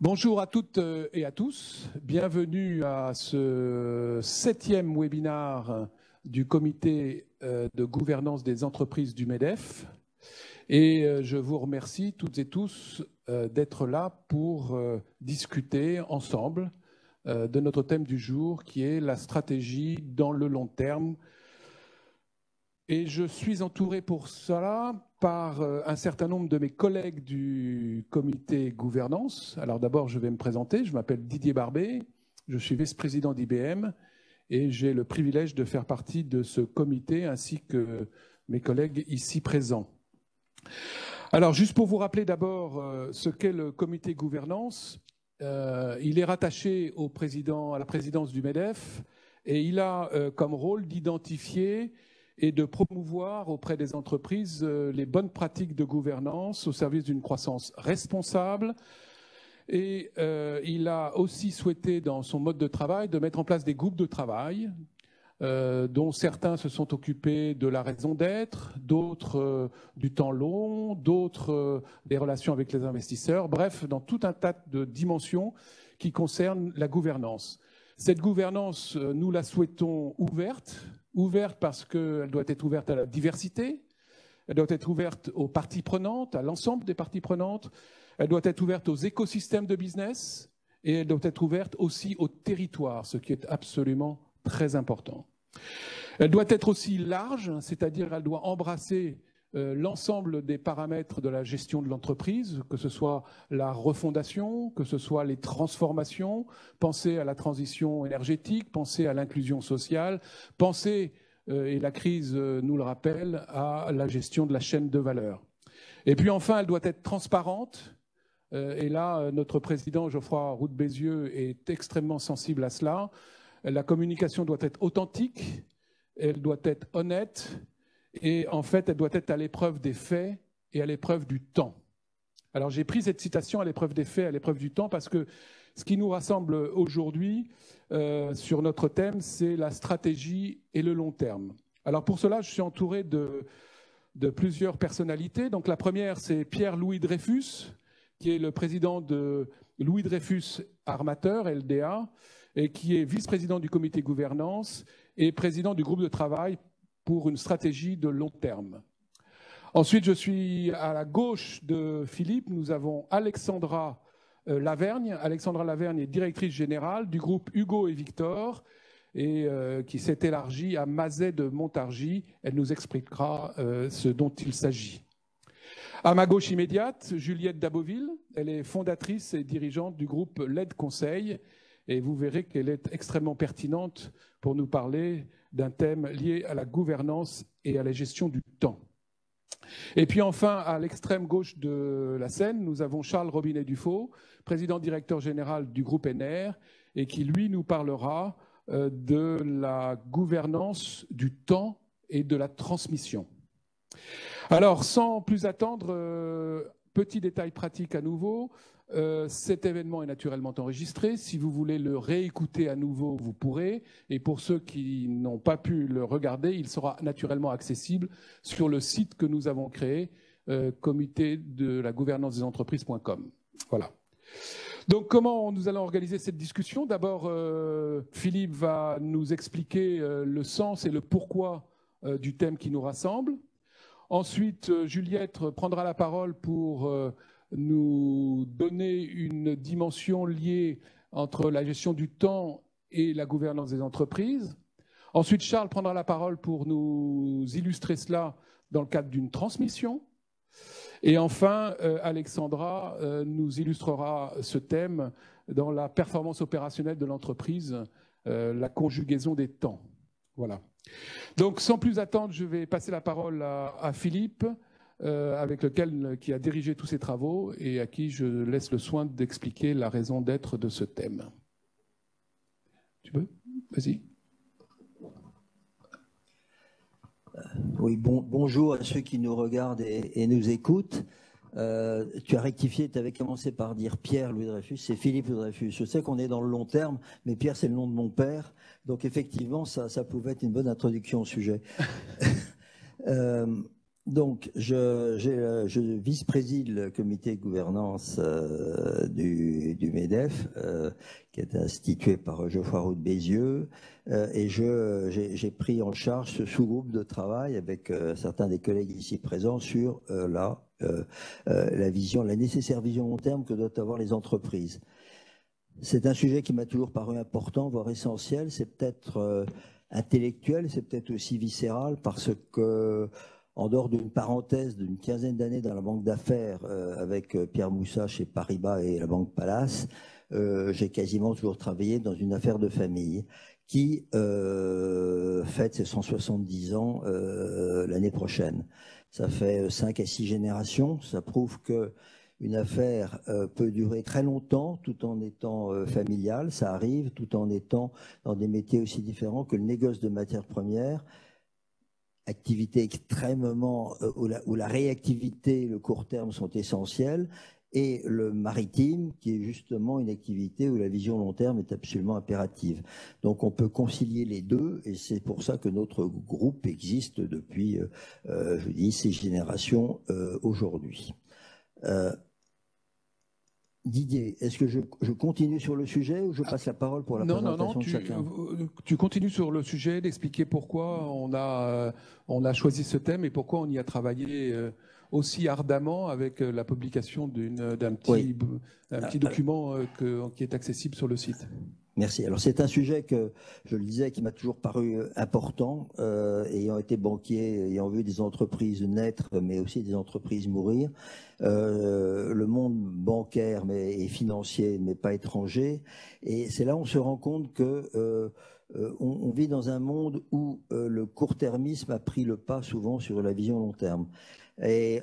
Bonjour à toutes et à tous. Bienvenue à ce 7e webinaire du comité de gouvernance des entreprises du MEDEF. Et je vous remercie toutes et tous d'être là pour discuter ensemble de notre thème du jour qui est la stratégie dans le long terme. Et je suis entouré pour cela par un certain nombre de mes collègues du comité gouvernance. Alors d'abord, je vais me présenter. Je m'appelle Didier Barbet, je suis vice-président d'IBM et j'ai le privilège de faire partie de ce comité ainsi que mes collègues ici présents. Alors juste pour vous rappeler d'abord ce qu'est le comité gouvernance, il est rattaché au président, à la présidence du MEDEF et il a comme rôle d'identifier et de promouvoir auprès des entreprises les bonnes pratiques de gouvernance au service d'une croissance responsable. Et il a aussi souhaité, dans son mode de travail, de mettre en place des groupes de travail, dont certains se sont occupés de la raison d'être, d'autres du temps long, d'autres des relations avec les investisseurs, bref, dans tout un tas de dimensions qui concernent la gouvernance. Cette gouvernance, nous la souhaitons ouverte parce qu'elle doit être ouverte à la diversité, elle doit être ouverte aux parties prenantes, à l'ensemble des parties prenantes, elle doit être ouverte aux écosystèmes de business et elle doit être ouverte aussi au territoire, ce qui est absolument très important. Elle doit être aussi large, c'est-à-dire elle doit embrasser l'ensemble des paramètres de la gestion de l'entreprise, que ce soit la refondation, que ce soit les transformations, penser à la transition énergétique, penser à l'inclusion sociale, penser, et la crise nous le rappelle, à la gestion de la chaîne de valeur. Et puis enfin, elle doit être transparente, et là, notre président Geoffroy Roux de Bézieux est extrêmement sensible à cela. La communication doit être authentique, elle doit être honnête, et en fait, elle doit être à l'épreuve des faits et à l'épreuve du temps. Alors j'ai pris cette citation à l'épreuve des faits, à l'épreuve du temps, parce que ce qui nous rassemble aujourd'hui sur notre thème, c'est la stratégie et le long terme. Alors pour cela, je suis entouré de plusieurs personnalités. Donc la première, c'est Pierre-Louis Dreyfus, qui est le président de Louis Dreyfus Armateur, LDA, et qui est vice-président du comité gouvernance et président du groupe de travail pour une stratégie de long terme. Ensuite, je suis à la gauche de Philippe. Nous avons Alexandra Lavergne. Alexandra Lavergne est directrice générale du groupe Hugo et Victor et qui s'est élargie à Mazet de Montargis. Elle nous expliquera ce dont il s'agit. À ma gauche immédiate, Juliette Daboville. Elle est fondatrice et dirigeante du groupe LED Conseil. Et vous verrez qu'elle est extrêmement pertinente pour nous parler d'un thème lié à la gouvernance et à la gestion du temps. Et puis enfin, à l'extrême gauche de la scène, nous avons Charles Robinet-Dufaux, président directeur général du groupe NR, et qui, lui, nous parlera de la gouvernance du temps et de la transmission. Alors, sans plus attendre, petit détail pratique à nouveau. Cet événement est naturellement enregistré. Si vous voulez le réécouter à nouveau, vous pourrez. Et pour ceux qui n'ont pas pu le regarder, il sera naturellement accessible sur le site que nous avons créé, comité de la gouvernance des entreprises.com. Voilà. Donc, comment nous allons organiser cette discussion? D'abord, Philippe va nous expliquer le sens et le pourquoi du thème qui nous rassemble. Ensuite, Juliette prendra la parole pour nous donner une dimension liée entre la gestion du temps et la gouvernance des entreprises. Ensuite, Charles prendra la parole pour nous illustrer cela dans le cadre d'une transmission. Et enfin, Alexandra nous illustrera ce thème dans la performance opérationnelle de l'entreprise, la conjugaison des temps. Voilà. Donc, sans plus attendre, je vais passer la parole à Philippe, avec lequel qui a dirigé tous ces travaux et à qui je laisse le soin d'expliquer la raison d'être de ce thème. Tu veux? Vas-y. Oui, bonjour à ceux qui nous regardent et nous écoutent. Tu as rectifié, tu avais commencé par dire Pierre-Louis Dreyfus, c'est Philippe Louis Dreyfus. Je sais qu'on est dans le long terme, mais Pierre, c'est le nom de mon père. Donc effectivement, ça pouvait être une bonne introduction au sujet. Donc, je vice-préside le comité de gouvernance du MEDEF, qui est institué par Geoffroy Roux de Bézieux, et j'ai pris en charge ce sous-groupe de travail avec certains des collègues ici présents sur la vision, la nécessaire vision long terme que doivent avoir les entreprises. C'est un sujet qui m'a toujours paru important, voire essentiel. C'est peut-être intellectuel, c'est peut-être aussi viscéral, parce que en dehors d'une parenthèse d'une quinzaine d'années dans la banque d'affaires avec Pierre Moussa chez Paribas et la Banque Palace, j'ai quasiment toujours travaillé dans une affaire de famille qui fête ses 170 ans l'année prochaine. Ça fait 5 à 6 générations. Ça prouve que une affaire peut durer très longtemps tout en étant familiale. Ça arrive tout en étant dans des métiers aussi différents que le négoce de matières premières. Activité extrêmement où la réactivité et le court terme sont essentiels, et le maritime qui est justement une activité où la vision long terme est absolument impérative. Donc on peut concilier les deux, et c'est pour ça que notre groupe existe depuis, je dis, 6 générations aujourd'hui. Didier, est-ce que je continue sur le sujet ou je passe la parole pour la présentation de chacun ? Tu continues sur le sujet, d'expliquer pourquoi on a choisi ce thème et pourquoi on y a travaillé aussi ardemment avec la publication d'un petit document qui est accessible sur le site. Merci. Alors c'est un sujet que, je le disais, qui m'a toujours paru important, ayant été banquier, ayant vu des entreprises naître, mais aussi des entreprises mourir. Le monde bancaire et financier n'est pas étranger, et c'est là où on se rend compte que on vit dans un monde où le court-termisme a pris le pas souvent sur la vision long terme. Et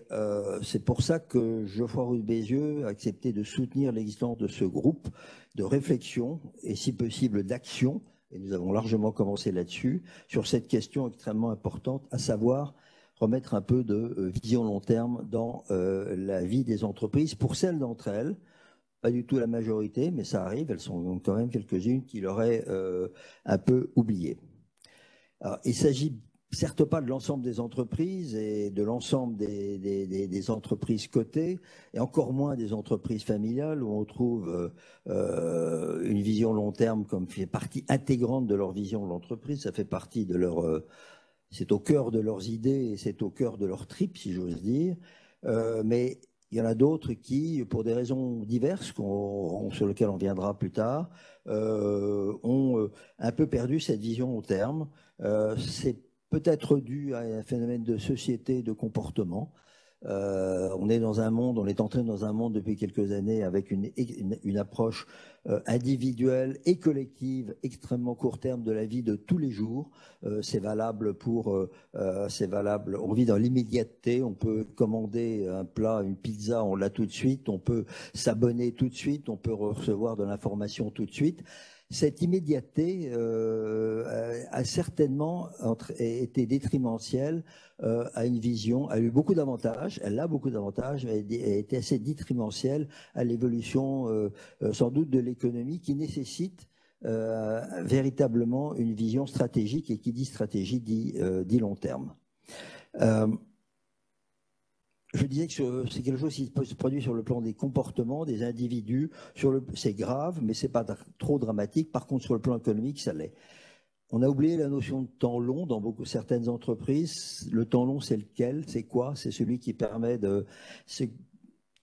c'est pour ça que Geoffroy Roux de Bézieux a accepté de soutenir l'existence de ce groupe de réflexion et si possible d'action, et nous avons largement commencé là-dessus, sur cette question extrêmement importante, à savoir remettre un peu de vision long terme dans la vie des entreprises, pour celles d'entre elles, pas du tout la majorité, mais ça arrive, elles sont quand même quelques-unes qui l'auraient un peu oublié. Alors, il s'agit certes pas de l'ensemble des entreprises et de l'ensemble des entreprises cotées, et encore moins des entreprises familiales où on trouve une vision long terme comme fait partie intégrante de leur vision de l'entreprise. Ça fait partie de leur... c'est au cœur de leurs idées et c'est au cœur de leur trip, si j'ose dire. Mais il y en a d'autres qui, pour des raisons diverses, sur lesquelles on viendra plus tard, ont un peu perdu cette vision long terme. C'est peut-être dû à un phénomène de société, de comportement. On est dans un monde, on est entré dans un monde depuis quelques années avec une approche individuelle et collective extrêmement court terme de la vie de tous les jours. C'est valable on vit dans l'immédiateté, on peut commander un plat, une pizza, on l'a tout de suite, on peut s'abonner tout de suite, on peut recevoir de l'information tout de suite. Cette immédiateté a certainement été détrimentelle à une vision, a eu beaucoup d'avantages, elle a beaucoup d'avantages, mais elle a été assez détrimentelle à l'évolution sans doute de l'économie qui nécessite véritablement une vision stratégique, et qui dit stratégie dit long terme. Je disais que c'est quelque chose qui se produit sur le plan des comportements des individus. C'est grave, mais c'est pas trop dramatique. Par contre, sur le plan économique, ça l'est. On a oublié la notion de temps long dans certaines entreprises. Le temps long, c'est lequel? C'est quoi? C'est celui qui permet de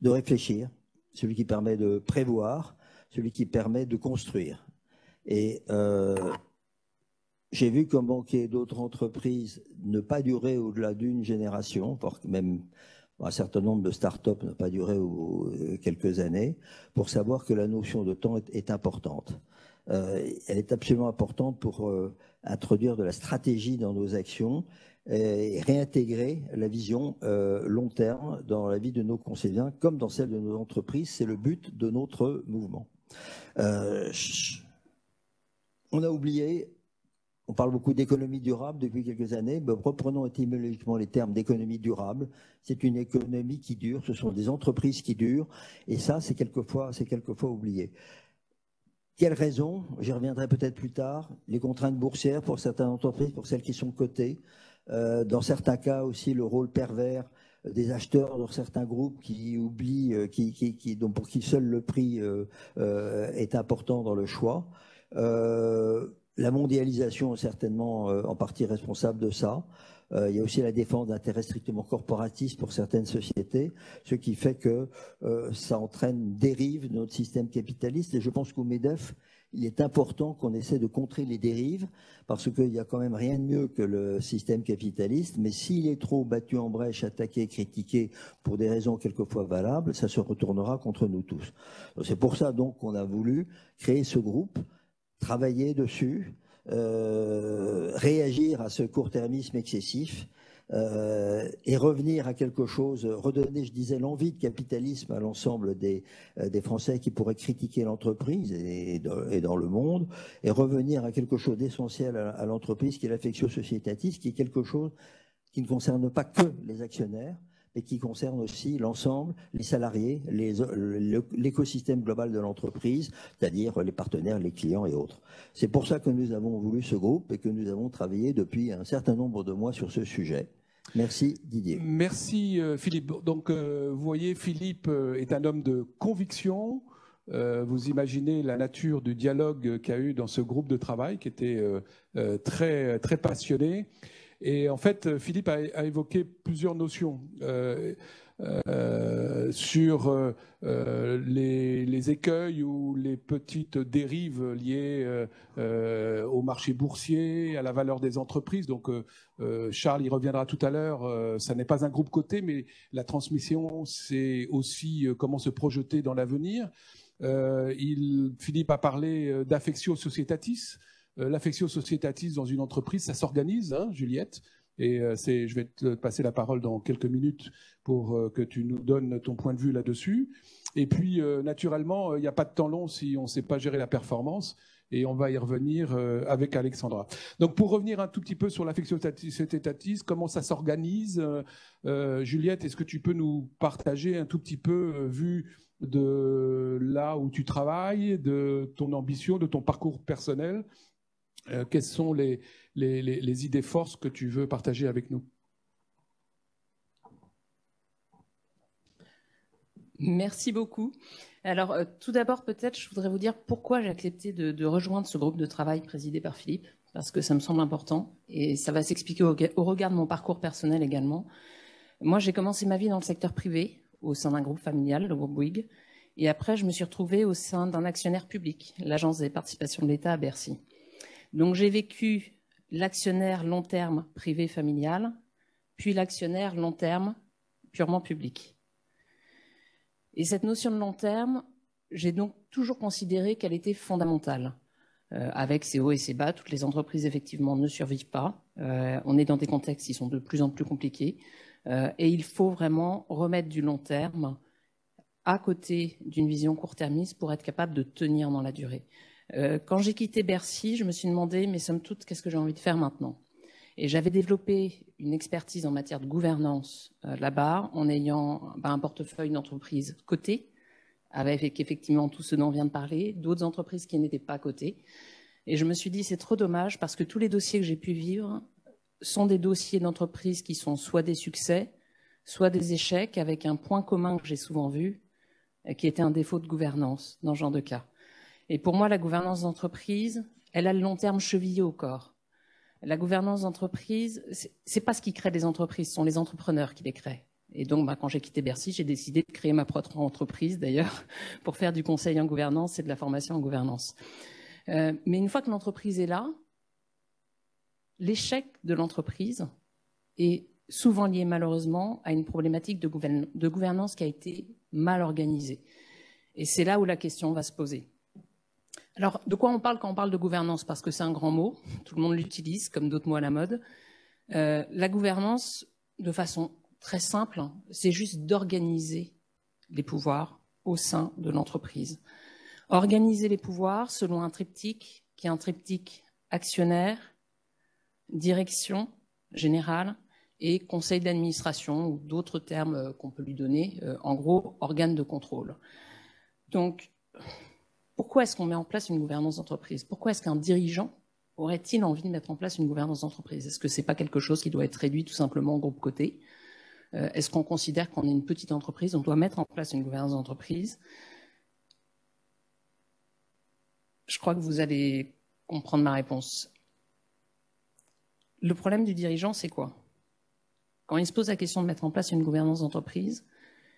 réfléchir, celui qui permet de prévoir, celui qui permet de construire. Et j'ai vu comme banquier d'autres entreprises ne pas durer au-delà d'une génération, voire même un certain nombre de start-up n'a pas duré quelques années, pour savoir que la notion de temps est importante. Elle est absolument importante pour introduire de la stratégie dans nos actions et réintégrer la vision long terme dans la vie de nos concitoyens comme dans celle de nos entreprises. C'est le but de notre mouvement. On a oublié... On parle beaucoup d'économie durable depuis quelques années. Mais reprenons étymologiquement les termes d'économie durable. C'est une économie qui dure, ce sont des entreprises qui durent, et ça, c'est quelquefois oublié. Quelles raisons? J'y reviendrai peut-être plus tard. Les contraintes boursières pour certaines entreprises, pour celles qui sont cotées. Dans certains cas aussi, le rôle pervers des acheteurs dans certains groupes qui oublient, donc pour qui seul le prix est important dans le choix. La mondialisation est certainement en partie responsable de ça. Il y a aussi la défense d'intérêts strictement corporatistes pour certaines sociétés, ce qui fait que ça entraîne une dérive de notre système capitaliste. Et je pense qu'au MEDEF, il est important qu'on essaie de contrer les dérives, parce qu'il n'y a quand même rien de mieux que le système capitaliste, mais s'il est trop battu en brèche, attaqué, critiqué pour des raisons quelquefois valables, ça se retournera contre nous tous. C'est pour ça donc qu'on a voulu créer ce groupe, travailler dessus, réagir à ce court-termisme excessif, et revenir à quelque chose, redonner, je disais, l'envie de capitalisme à l'ensemble des Français qui pourraient critiquer l'entreprise et dans le monde, et revenir à quelque chose d'essentiel à l'entreprise qui est l'affectio societatis, qui est quelque chose qui ne concerne pas que les actionnaires, mais qui concerne aussi l'ensemble, les salariés, l'écosystème global de l'entreprise, c'est-à-dire les partenaires, les clients et autres. C'est pour ça que nous avons voulu ce groupe et que nous avons travaillé depuis un certain nombre de mois sur ce sujet. Merci Didier. Merci Philippe. Donc vous voyez, Philippe est un homme de conviction. Vous imaginez la nature du dialogue qu'il y a eu dans ce groupe de travail qui était très, très passionné. Et en fait, Philippe a évoqué plusieurs notions sur les écueils ou les petites dérives liées au marché boursier, à la valeur des entreprises. Donc, Charles y reviendra tout à l'heure. Ça n'est pas un groupe coté, mais la transmission, c'est aussi comment se projeter dans l'avenir. Philippe a parlé d'affectio societatis. L'affectio societatis dans une entreprise, ça s'organise, hein, Juliette. Et je vais te passer la parole dans quelques minutes pour que tu nous donnes ton point de vue là-dessus. Et puis, naturellement, il n'y a pas de temps long si on ne sait pas gérer la performance. Et on va y revenir avec Alexandra. Donc, pour revenir un tout petit peu sur l'affectio societatis, comment ça s'organise, Juliette, est-ce que tu peux nous partager un tout petit peu, vu de là où tu travailles, de ton ambition, de ton parcours personnel, quelles sont les idées forces que tu veux partager avec nous? Merci beaucoup. Alors, tout d'abord, peut-être, je voudrais vous dire pourquoi j'ai accepté de rejoindre ce groupe de travail présidé par Philippe, parce que ça me semble important et ça va s'expliquer au regard de mon parcours personnel également. Moi, j'ai commencé ma vie dans le secteur privé, au sein d'un groupe familial, le groupe Bouygues, et après, je me suis retrouvée au sein d'un actionnaire public, l'Agence des participations de l'État à Bercy. Donc, j'ai vécu l'actionnaire long terme privé familial, puis l'actionnaire long terme purement public. Et cette notion de long terme, j'ai donc toujours considéré qu'elle était fondamentale. Avec ses hauts et ses bas, toutes les entreprises, effectivement, ne survivent pas. On est dans des contextes qui sont de plus en plus compliqués. Et il faut vraiment remettre du long terme à côté d'une vision court-termiste pour être capable de tenir dans la durée. Quand j'ai quitté Bercy, je me suis demandé, mais somme toute, qu'est-ce que j'ai envie de faire maintenant? Et j'avais développé une expertise en matière de gouvernance là-bas, en ayant un portefeuille d'entreprises cotées, avec effectivement tout ce dont on vient de parler, d'autres entreprises qui n'étaient pas cotées. Et je me suis dit, c'est trop dommage, parce que tous les dossiers que j'ai pu vivre sont des dossiers d'entreprises qui sont soit des succès, soit des échecs, avec un point commun que j'ai souvent vu, qui était un défaut de gouvernance dans ce genre de cas. Et pour moi, la gouvernance d'entreprise, elle a le long terme chevillé au corps. La gouvernance d'entreprise, c'est pas ce qui crée des entreprises, ce sont les entrepreneurs qui les créent. Et donc, quand j'ai quitté Bercy, j'ai décidé de créer ma propre entreprise, d'ailleurs, pour faire du conseil en gouvernance et de la formation en gouvernance. Mais une fois que l'entreprise est là, l'échec de l'entreprise est souvent lié malheureusement à une problématique de gouvernance qui a été mal organisée. Et c'est là où la question va se poser. Alors, de quoi on parle quand on parle de gouvernance? Parce que c'est un grand mot, tout le monde l'utilise, comme d'autres mots à la mode. La gouvernance, de façon très simple, c'est juste d'organiser les pouvoirs au sein de l'entreprise. Organiser les pouvoirs selon un triptyque, qui est un triptyque actionnaire, direction générale et conseil d'administration, ou d'autres termes qu'on peut lui donner, en gros, organe de contrôle. Donc, pourquoi est-ce qu'on met en place une gouvernance d'entreprise? Pourquoi est-ce qu'un dirigeant aurait-il envie de mettre en place une gouvernance d'entreprise? Est-ce que c'est pas quelque chose qui doit être réduit tout simplement au groupe coté? Est-ce qu'on considère qu'on est une petite entreprise, on doit mettre en place une gouvernance d'entreprise? Je crois que vous allez comprendre ma réponse. Le problème du dirigeant, c'est quoi? Quand il se pose la question de mettre en place une gouvernance d'entreprise,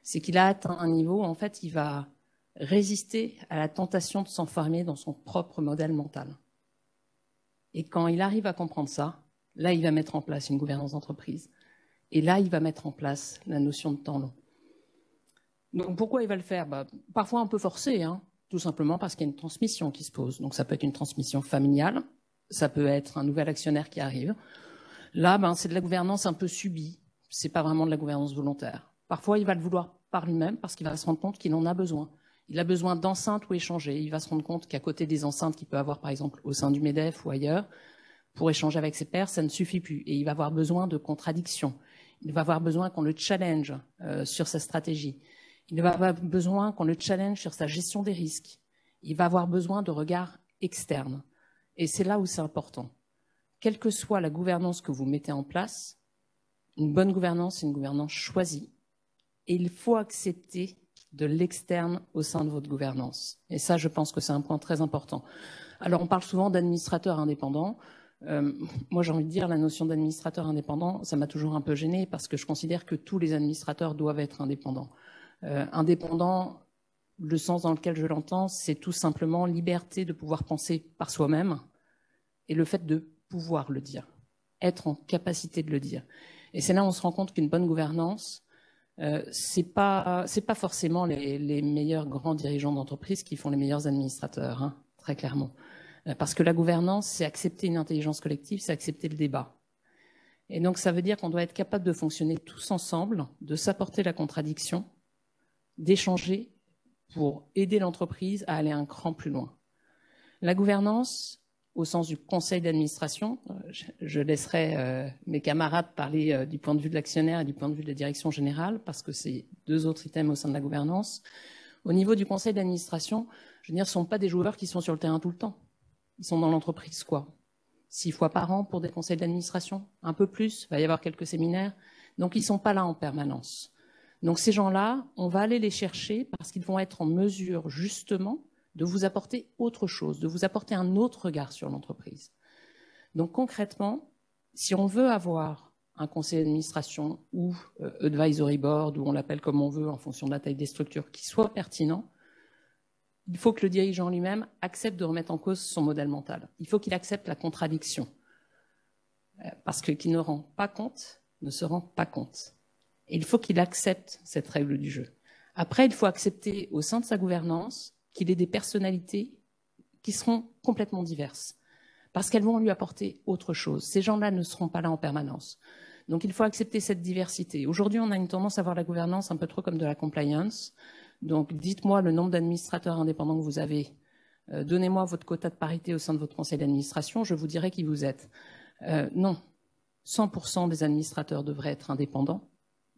c'est qu'il a atteint un niveau où en fait il va résister à la tentation de s'enfermer dans son propre modèle mental. Et quand il arrive à comprendre ça, là il va mettre en place une gouvernance d'entreprise. Et là il va mettre en place la notion de temps long. Donc pourquoi il va le faire? Parfois un peu forcé, tout simplement parce qu'il y a une transmission qui se pose. Donc ça peut être une transmission familiale, ça peut être un nouvel actionnaire qui arrive. Là, c'est de la gouvernance un peu subie, c'est pas vraiment de la gouvernance volontaire. Parfois il va le vouloir par lui-même parce qu'il va se rendre compte qu'il en a besoin. Il a besoin d'enceintes où échanger. Il va se rendre compte qu'à côté des enceintes qu'il peut avoir, par exemple, au sein du MEDEF ou ailleurs, pour échanger avec ses pairs, ça ne suffit plus. Et il va avoir besoin de contradictions. Il va avoir besoin qu'on le challenge sur sa stratégie. Il va avoir besoin qu'on le challenge sur sa gestion des risques. Il va avoir besoin de regards externes. Et c'est là où c'est important. Quelle que soit la gouvernance que vous mettez en place, une bonne gouvernance, c'est une gouvernance choisie. Et il faut accepter de l'externe au sein de votre gouvernance. Et ça, je pense que c'est un point très important. Alors, on parle souvent d'administrateur indépendant. Moi, j'ai envie de dire, la notion d'administrateur indépendant, ça m'a toujours un peu gênée parce que je considère que tous les administrateurs doivent être indépendants. Indépendant, le sens dans lequel je l'entends, c'est tout simplement liberté de pouvoir penser par soi-même et le fait de pouvoir le dire, être en capacité de le dire. Et c'est là où on se rend compte qu'une bonne gouvernance, c'est pas forcément les meilleurs grands dirigeants d'entreprise qui font les meilleurs administrateurs, très clairement. Parce que la gouvernance, c'est accepter une intelligence collective, c'est accepter le débat. Et donc ça veut dire qu'on doit être capable de fonctionner tous ensemble, de s'apporter la contradiction, d'échanger pour aider l'entreprise à aller un cran plus loin. La gouvernance, au sens du conseil d'administration, je laisserai mes camarades parler du point de vue de l'actionnaire et du point de vue de la direction générale, parce que c'est deux autres items au sein de la gouvernance. Au niveau du conseil d'administration, je veux dire, ce ne sont pas des joueurs qui sont sur le terrain tout le temps. Ils sont dans l'entreprise, 6 fois par an pour des conseils d'administration, un peu plus, il va y avoir quelques séminaires. Donc, ils ne sont pas là en permanence. Donc, ces gens-là, on va aller les chercher parce qu'ils vont être en mesure, justement, de vous apporter autre chose, de vous apporter un autre regard sur l'entreprise. Donc concrètement, si on veut avoir un conseil d'administration ou advisory board, ou on l'appelle comme on veut en fonction de la taille des structures, qui soit pertinent, il faut que le dirigeant lui-même accepte de remettre en cause son modèle mental. Il faut qu'il accepte la contradiction. Parce que qui ne rend pas compte, ne se rend pas compte. Et il faut qu'il accepte cette règle du jeu. Après, il faut accepter au sein de sa gouvernance qu'il ait des personnalités qui seront complètement diverses, parce qu'elles vont lui apporter autre chose. Ces gens-là ne seront pas là en permanence. Donc il faut accepter cette diversité. Aujourd'hui, on a une tendance à voir la gouvernance un peu trop comme de la compliance. Donc dites-moi le nombre d'administrateurs indépendants que vous avez. Donnez-moi votre quota de parité au sein de votre conseil d'administration, je vous dirai qui vous êtes. Non, 100% des administrateurs devraient être indépendants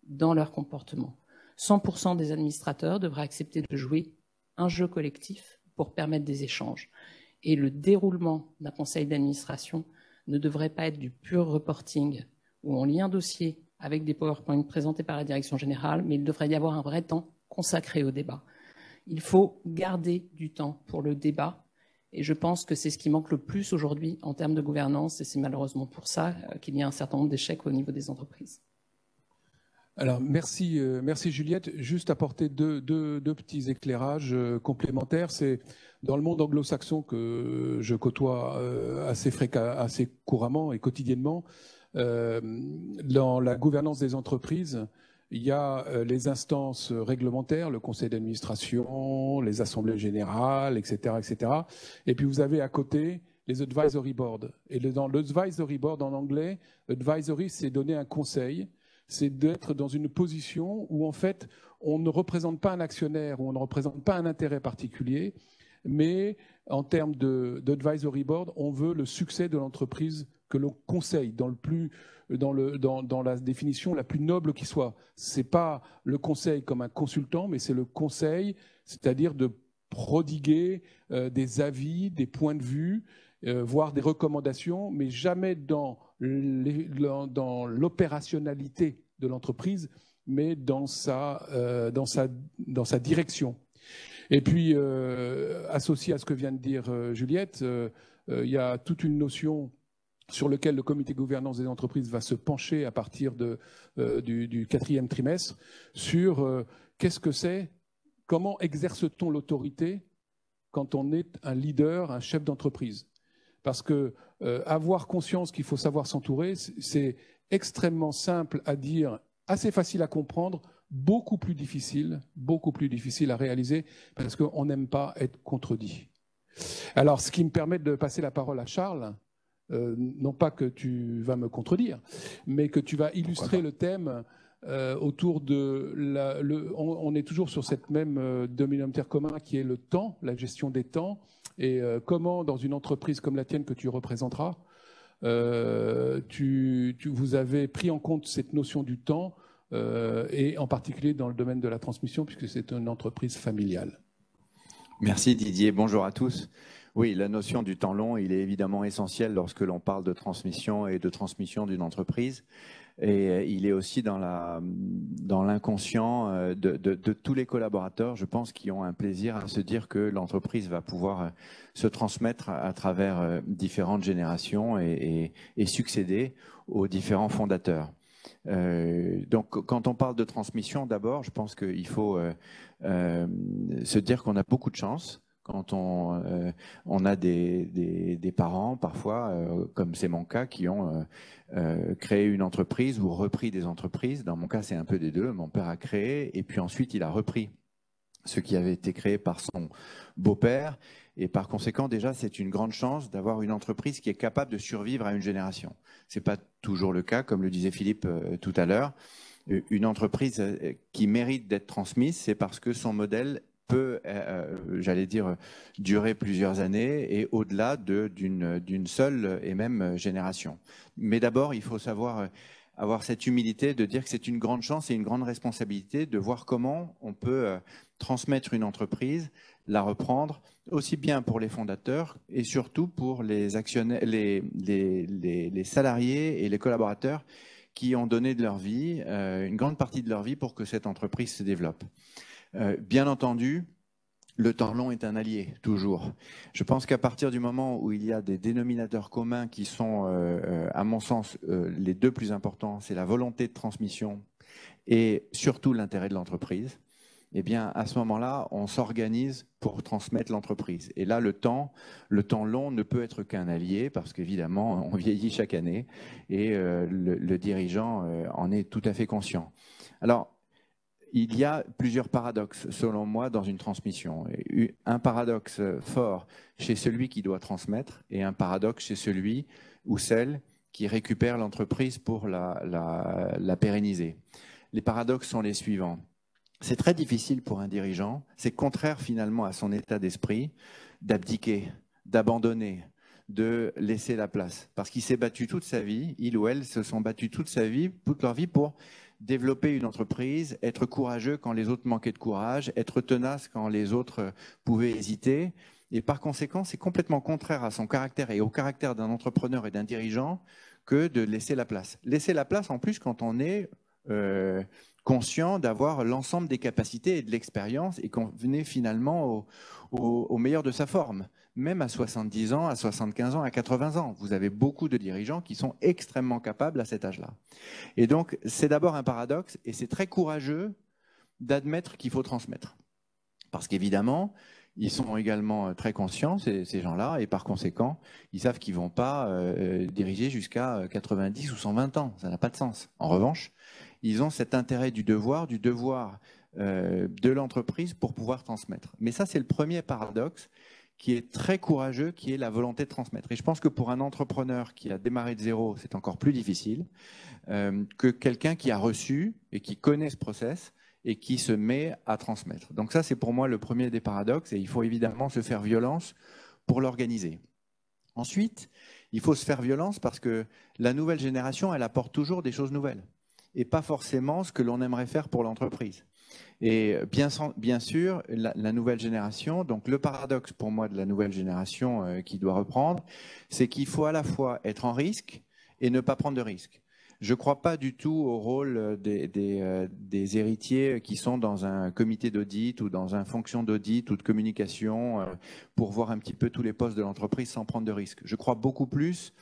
dans leur comportement. 100% des administrateurs devraient accepter de jouer un jeu collectif pour permettre des échanges. Et le déroulement d'un conseil d'administration ne devrait pas être du pur reporting où on lit un dossier avec des PowerPoint présentés par la direction générale, mais il devrait y avoir un vrai temps consacré au débat. Il faut garder du temps pour le débat et je pense que c'est ce qui manque le plus aujourd'hui en termes de gouvernance et c'est malheureusement pour ça qu'il y a un certain nombre d'échecs au niveau des entreprises. Alors, merci Juliette. Juste apporter deux petits éclairages complémentaires. C'est dans le monde anglo-saxon que je côtoie assez couramment et quotidiennement. Dans la gouvernance des entreprises, il y a les instances réglementaires, le conseil d'administration, les assemblées générales, etc., etc. Et puis vous avez à côté les advisory boards. Et dans l'advisory board en anglais, advisory, c'est donner un conseil. C'est d'être dans une position où, en fait, on ne représente pas un actionnaire, où on ne représente pas un intérêt particulier, mais en termes d'advisory board, on veut le succès de l'entreprise que l'on conseille dans la définition la plus noble qui soit. Ce n'est pas le conseil comme un consultant, mais c'est le conseil, c'est-à-dire de prodiguer des avis, des points de vue, voire des recommandations, mais jamais dans l'opérationnalité de l'entreprise, mais dans sa direction. Et puis, associé à ce que vient de dire Juliette, il y a toute une notion sur laquelle le comité de gouvernance des entreprises va se pencher à partir du 4e trimestre, sur qu'est-ce que c'est, comment exerce-t-on l'autorité quand on est un leader, un chef d'entreprise. Parce que avoir conscience qu'il faut savoir s'entourer, c'est extrêmement simple à dire, assez facile à comprendre, beaucoup plus difficile à réaliser, parce qu'on n'aime pas être contredit. Alors, ce qui me permet de passer la parole à Charles, non pas que tu vas me contredire, mais que tu vas illustrer le thème autour de on est toujours sur cette même dénominateur commun qui est le temps, la gestion des temps, et comment dans une entreprise comme la tienne que tu représenteras, vous avez pris en compte cette notion du temps, et en particulier dans le domaine de la transmission, puisque c'est une entreprise familiale. Merci Didier, bonjour à tous. Oui, la notion du temps long, il est évidemment essentiel lorsque l'on parle de transmission et de transmission d'une entreprise. Et il est aussi dans l'inconscient de tous les collaborateurs, je pense, qui ont un plaisir à se dire que l'entreprise va pouvoir se transmettre à travers différentes générations et succéder aux différents fondateurs. Donc, quand on parle de transmission, d'abord, je pense qu'il faut se dire qu'on a beaucoup de chance. Quand on a des parents, parfois, comme c'est mon cas, qui ont créé une entreprise ou repris des entreprises. Dans mon cas, c'est un peu des deux. Mon père a créé et puis ensuite, il a repris ce qui avait été créé par son beau-père. Et par conséquent, déjà, c'est une grande chance d'avoir une entreprise qui est capable de survivre à une génération. Ce n'est pas toujours le cas, comme le disait Philippe tout à l'heure. Une entreprise qui mérite d'être transmise, c'est parce que son modèle peut, j'allais dire, durer plusieurs années et au-delà d'une seule et même génération. Mais d'abord, il faut savoir avoir cette humilité de dire que c'est une grande chance et une grande responsabilité de voir comment on peut transmettre une entreprise, la reprendre, aussi bien pour les fondateurs et surtout pour les actionnaires, les salariés et les collaborateurs qui ont donné de leur vie, une grande partie de leur vie pour que cette entreprise se développe. Bien entendu, le temps long est un allié, toujours. Je pense qu'à partir du moment où il y a des dénominateurs communs qui sont, à mon sens, les deux plus importants, c'est la volonté de transmission et surtout l'intérêt de l'entreprise, eh bien, à ce moment-là, on s'organise pour transmettre l'entreprise. Et là, le temps long ne peut être qu'un allié parce qu'évidemment, on vieillit chaque année et le dirigeant en est tout à fait conscient. Alors, il y a plusieurs paradoxes, selon moi, dans une transmission. Un paradoxe fort chez celui qui doit transmettre et un paradoxe chez celui ou celle qui récupère l'entreprise pour la pérenniser. Les paradoxes sont les suivants. C'est très difficile pour un dirigeant, c'est contraire finalement à son état d'esprit, d'abdiquer, d'abandonner, de laisser la place. Parce qu'il s'est battu toute sa vie, il ou elle se sont battus toute leur vie pour développer une entreprise, être courageux quand les autres manquaient de courage, être tenace quand les autres pouvaient hésiter. Et par conséquent, c'est complètement contraire à son caractère et au caractère d'un entrepreneur et d'un dirigeant que de laisser la place. Laisser la place en plus quand on est conscient d'avoir l'ensemble des capacités et de l'expérience et qu'on venait finalement au meilleur de sa forme. Même à 70 ans, à 75 ans, à 80 ans. Vous avez beaucoup de dirigeants qui sont extrêmement capables à cet âge-là. Et donc, c'est d'abord un paradoxe et c'est très courageux d'admettre qu'il faut transmettre. Parce qu'évidemment, ils sont également très conscients, ces gens-là, et par conséquent, ils savent qu'ils ne vont pas diriger jusqu'à 90 ou 120 ans. Ça n'a pas de sens. En revanche, ils ont cet intérêt du devoir de l'entreprise pour pouvoir transmettre. Mais ça, c'est le premier paradoxe qui est très courageux, qui est la volonté de transmettre. Et je pense que pour un entrepreneur qui a démarré de zéro, c'est encore plus difficile que quelqu'un qui a reçu et qui connaît ce process et qui se met à transmettre. Donc ça, c'est pour moi le premier des paradoxes et il faut évidemment se faire violence pour l'organiser. Ensuite, il faut se faire violence parce que la nouvelle génération, elle apporte toujours des choses nouvelles et pas forcément ce que l'on aimerait faire pour l'entreprise. Et bien sûr, la nouvelle génération, donc le paradoxe pour moi de la nouvelle génération qui doit reprendre, c'est qu'il faut à la fois être en risque et ne pas prendre de risques. Je ne crois pas du tout au rôle des héritiers qui sont dans un comité d'audit ou dans une fonction d'audit ou de communication pour voir un petit peu tous les postes de l'entreprise sans prendre de risques. Je crois beaucoup plus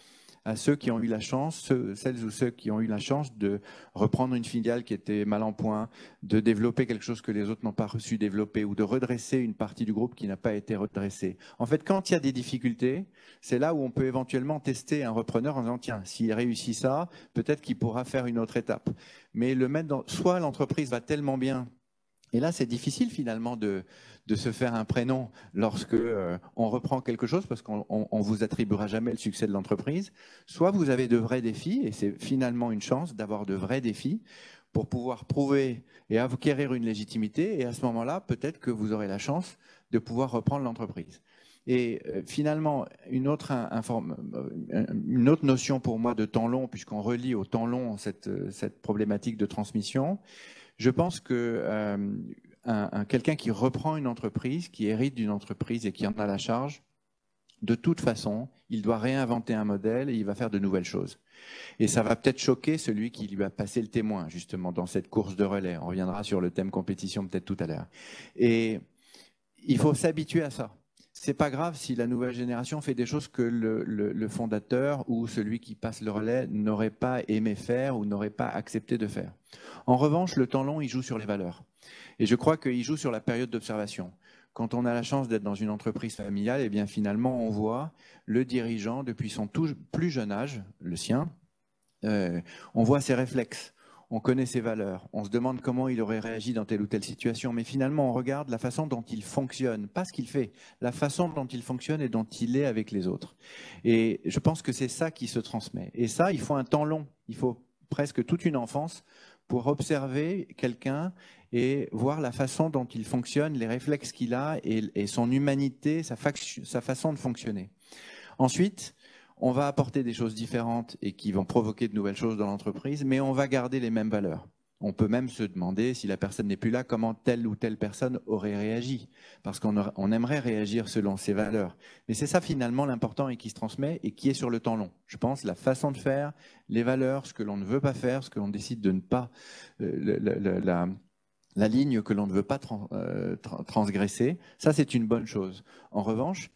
à ceux qui ont eu la chance, celles ou ceux qui ont eu la chance de reprendre une filiale qui était mal en point, de développer quelque chose que les autres n'ont pas su développer ou de redresser une partie du groupe qui n'a pas été redressée. En fait, quand il y a des difficultés, c'est là où on peut éventuellement tester un repreneur en disant tiens, s'il réussit ça, peut-être qu'il pourra faire une autre étape. Mais le mettre dans, soit l'entreprise va tellement bien. Et là, c'est difficile finalement de se faire un prénom lorsque on reprend quelque chose parce qu'on ne vous attribuera jamais le succès de l'entreprise. Soit vous avez de vrais défis, et c'est finalement une chance d'avoir de vrais défis pour pouvoir prouver et acquérir une légitimité. Et à ce moment-là, peut-être que vous aurez la chance de pouvoir reprendre l'entreprise. Et finalement, une autre notion pour moi de temps long, puisqu'on relie au temps long cette problématique de transmission, je pense que quelqu'un qui reprend une entreprise, qui hérite d'une entreprise et qui en a la charge, de toute façon, il doit réinventer un modèle et il va faire de nouvelles choses. Et ça va peut-être choquer celui qui lui a passé le témoin, justement, dans cette course de relais. On reviendra sur le thème compétition peut-être tout à l'heure. Et il faut s'habituer à ça. C'est pas grave si la nouvelle génération fait des choses que le fondateur ou celui qui passe le relais n'aurait pas aimé faire ou n'aurait pas accepté de faire. En revanche, le temps long, il joue sur les valeurs. Et je crois qu'il joue sur la période d'observation. Quand on a la chance d'être dans une entreprise familiale, eh bien finalement, on voit le dirigeant depuis son plus jeune âge, le sien, on voit ses réflexes. On connaît ses valeurs, on se demande comment il aurait réagi dans telle ou telle situation, mais finalement on regarde la façon dont il fonctionne, pas ce qu'il fait, la façon dont il fonctionne et dont il est avec les autres. Et je pense que c'est ça qui se transmet. Et ça, il faut un temps long, il faut presque toute une enfance pour observer quelqu'un et voir la façon dont il fonctionne, les réflexes qu'il a et son humanité, sa façon de fonctionner. Ensuite, on va apporter des choses différentes et qui vont provoquer de nouvelles choses dans l'entreprise, mais on va garder les mêmes valeurs. On peut même se demander, si la personne n'est plus là, comment telle ou telle personne aurait réagi, parce qu'on aimerait réagir selon ses valeurs. Mais c'est ça finalement l'important et qui se transmet et qui est sur le temps long. Je pense la façon de faire, les valeurs, ce que l'on ne veut pas faire, ce que l'on décide de ne pas, la ligne que l'on ne veut pas transgresser, ça c'est une bonne chose. En revanche,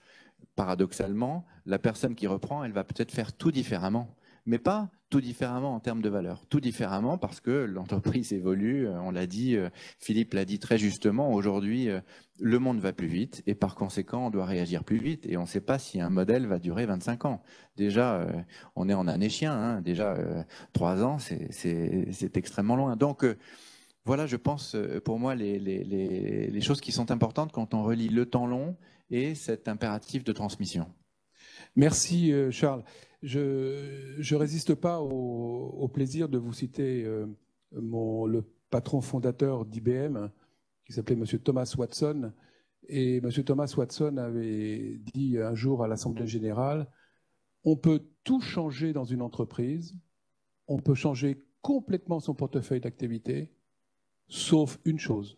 paradoxalement, la personne qui reprend, elle va peut-être faire tout différemment, mais pas tout différemment en termes de valeur. Tout différemment parce que l'entreprise évolue, on l'a dit, Philippe l'a dit très justement, aujourd'hui, le monde va plus vite et par conséquent, on doit réagir plus vite et on ne sait pas si un modèle va durer 25 ans. Déjà, on est en année chien, hein, déjà 3 ans, c'est extrêmement loin. Donc, voilà, je pense, pour moi, les choses qui sont importantes quand on relie le temps long et cet impératif de transmission. Merci Charles. Je résiste pas au plaisir de vous citer le patron fondateur d'IBM, qui s'appelait M. Thomas Watson. Et M. Thomas Watson avait dit un jour à l'Assemblée générale, on peut tout changer dans une entreprise, on peut changer complètement son portefeuille d'activité, sauf une chose,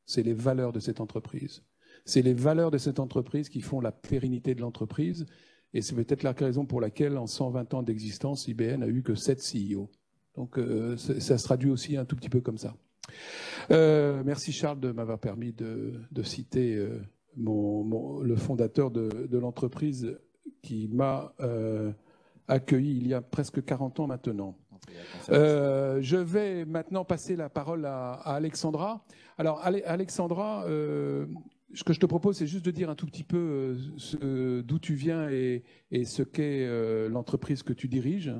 c'est les valeurs de cette entreprise. C'est les valeurs de cette entreprise qui font la pérennité de l'entreprise. Et c'est peut-être la raison pour laquelle, en 120 ans d'existence, IBM n'a eu que 7 CEO. Donc, ça se traduit aussi un tout petit peu comme ça. Merci Charles de m'avoir permis de citer le fondateur de l'entreprise qui m'a accueilli il y a presque 40 ans maintenant. Je vais maintenant passer la parole à Alexandra. Alors, Alexandra, ce que je te propose, c'est juste de dire un tout petit peu d'où tu viens et ce qu'est l'entreprise que tu diriges.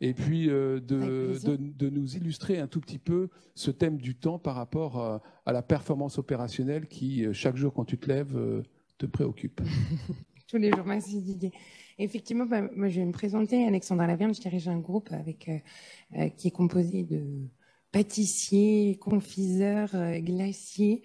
Et puis de nous illustrer un tout petit peu ce thème du temps par rapport à la performance opérationnelle qui, chaque jour quand tu te lèves, te préoccupe. Tous les jours, merci Didier. Effectivement, moi je vais me présenter, Alexandra Laverne, je dirige un groupe qui est composé de pâtissiers, confiseurs, glaciers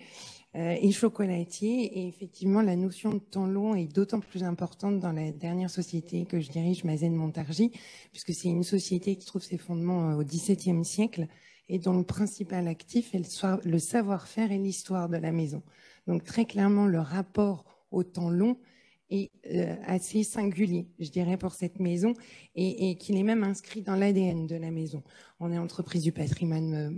et chocolatiers. Et effectivement, la notion de temps long est d'autant plus importante dans la dernière société que je dirige, Mazen Montargis, puisque c'est une société qui trouve ses fondements au XVIIe siècle et dont le principal actif est le savoir-faire et l'histoire de la maison. Donc très clairement, le rapport au temps long est assez singulier, je dirais, pour cette maison, et qu'il est même inscrit dans l'ADN de la maison. On est entreprise du patrimoine,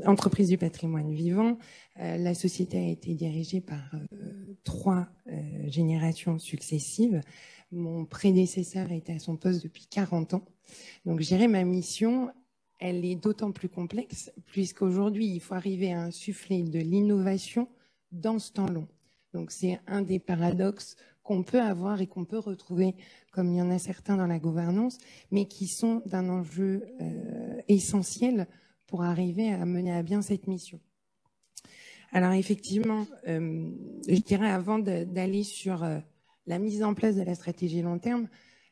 entreprise du patrimoine vivant. La société a été dirigée par 3 générations successives. Mon prédécesseur était à son poste depuis 40 ans. Donc, je dirais, ma mission, elle est d'autant plus complexe, puisqu'aujourd'hui, il faut arriver à insuffler de l'innovation dans ce temps long. Donc, c'est un des paradoxes qu'on peut avoir et qu'on peut retrouver, comme il y en a certains dans la gouvernance, mais qui sont d'un enjeu essentiel pour arriver à mener à bien cette mission. Alors, effectivement, je dirais, avant d'aller sur la mise en place de la stratégie long terme,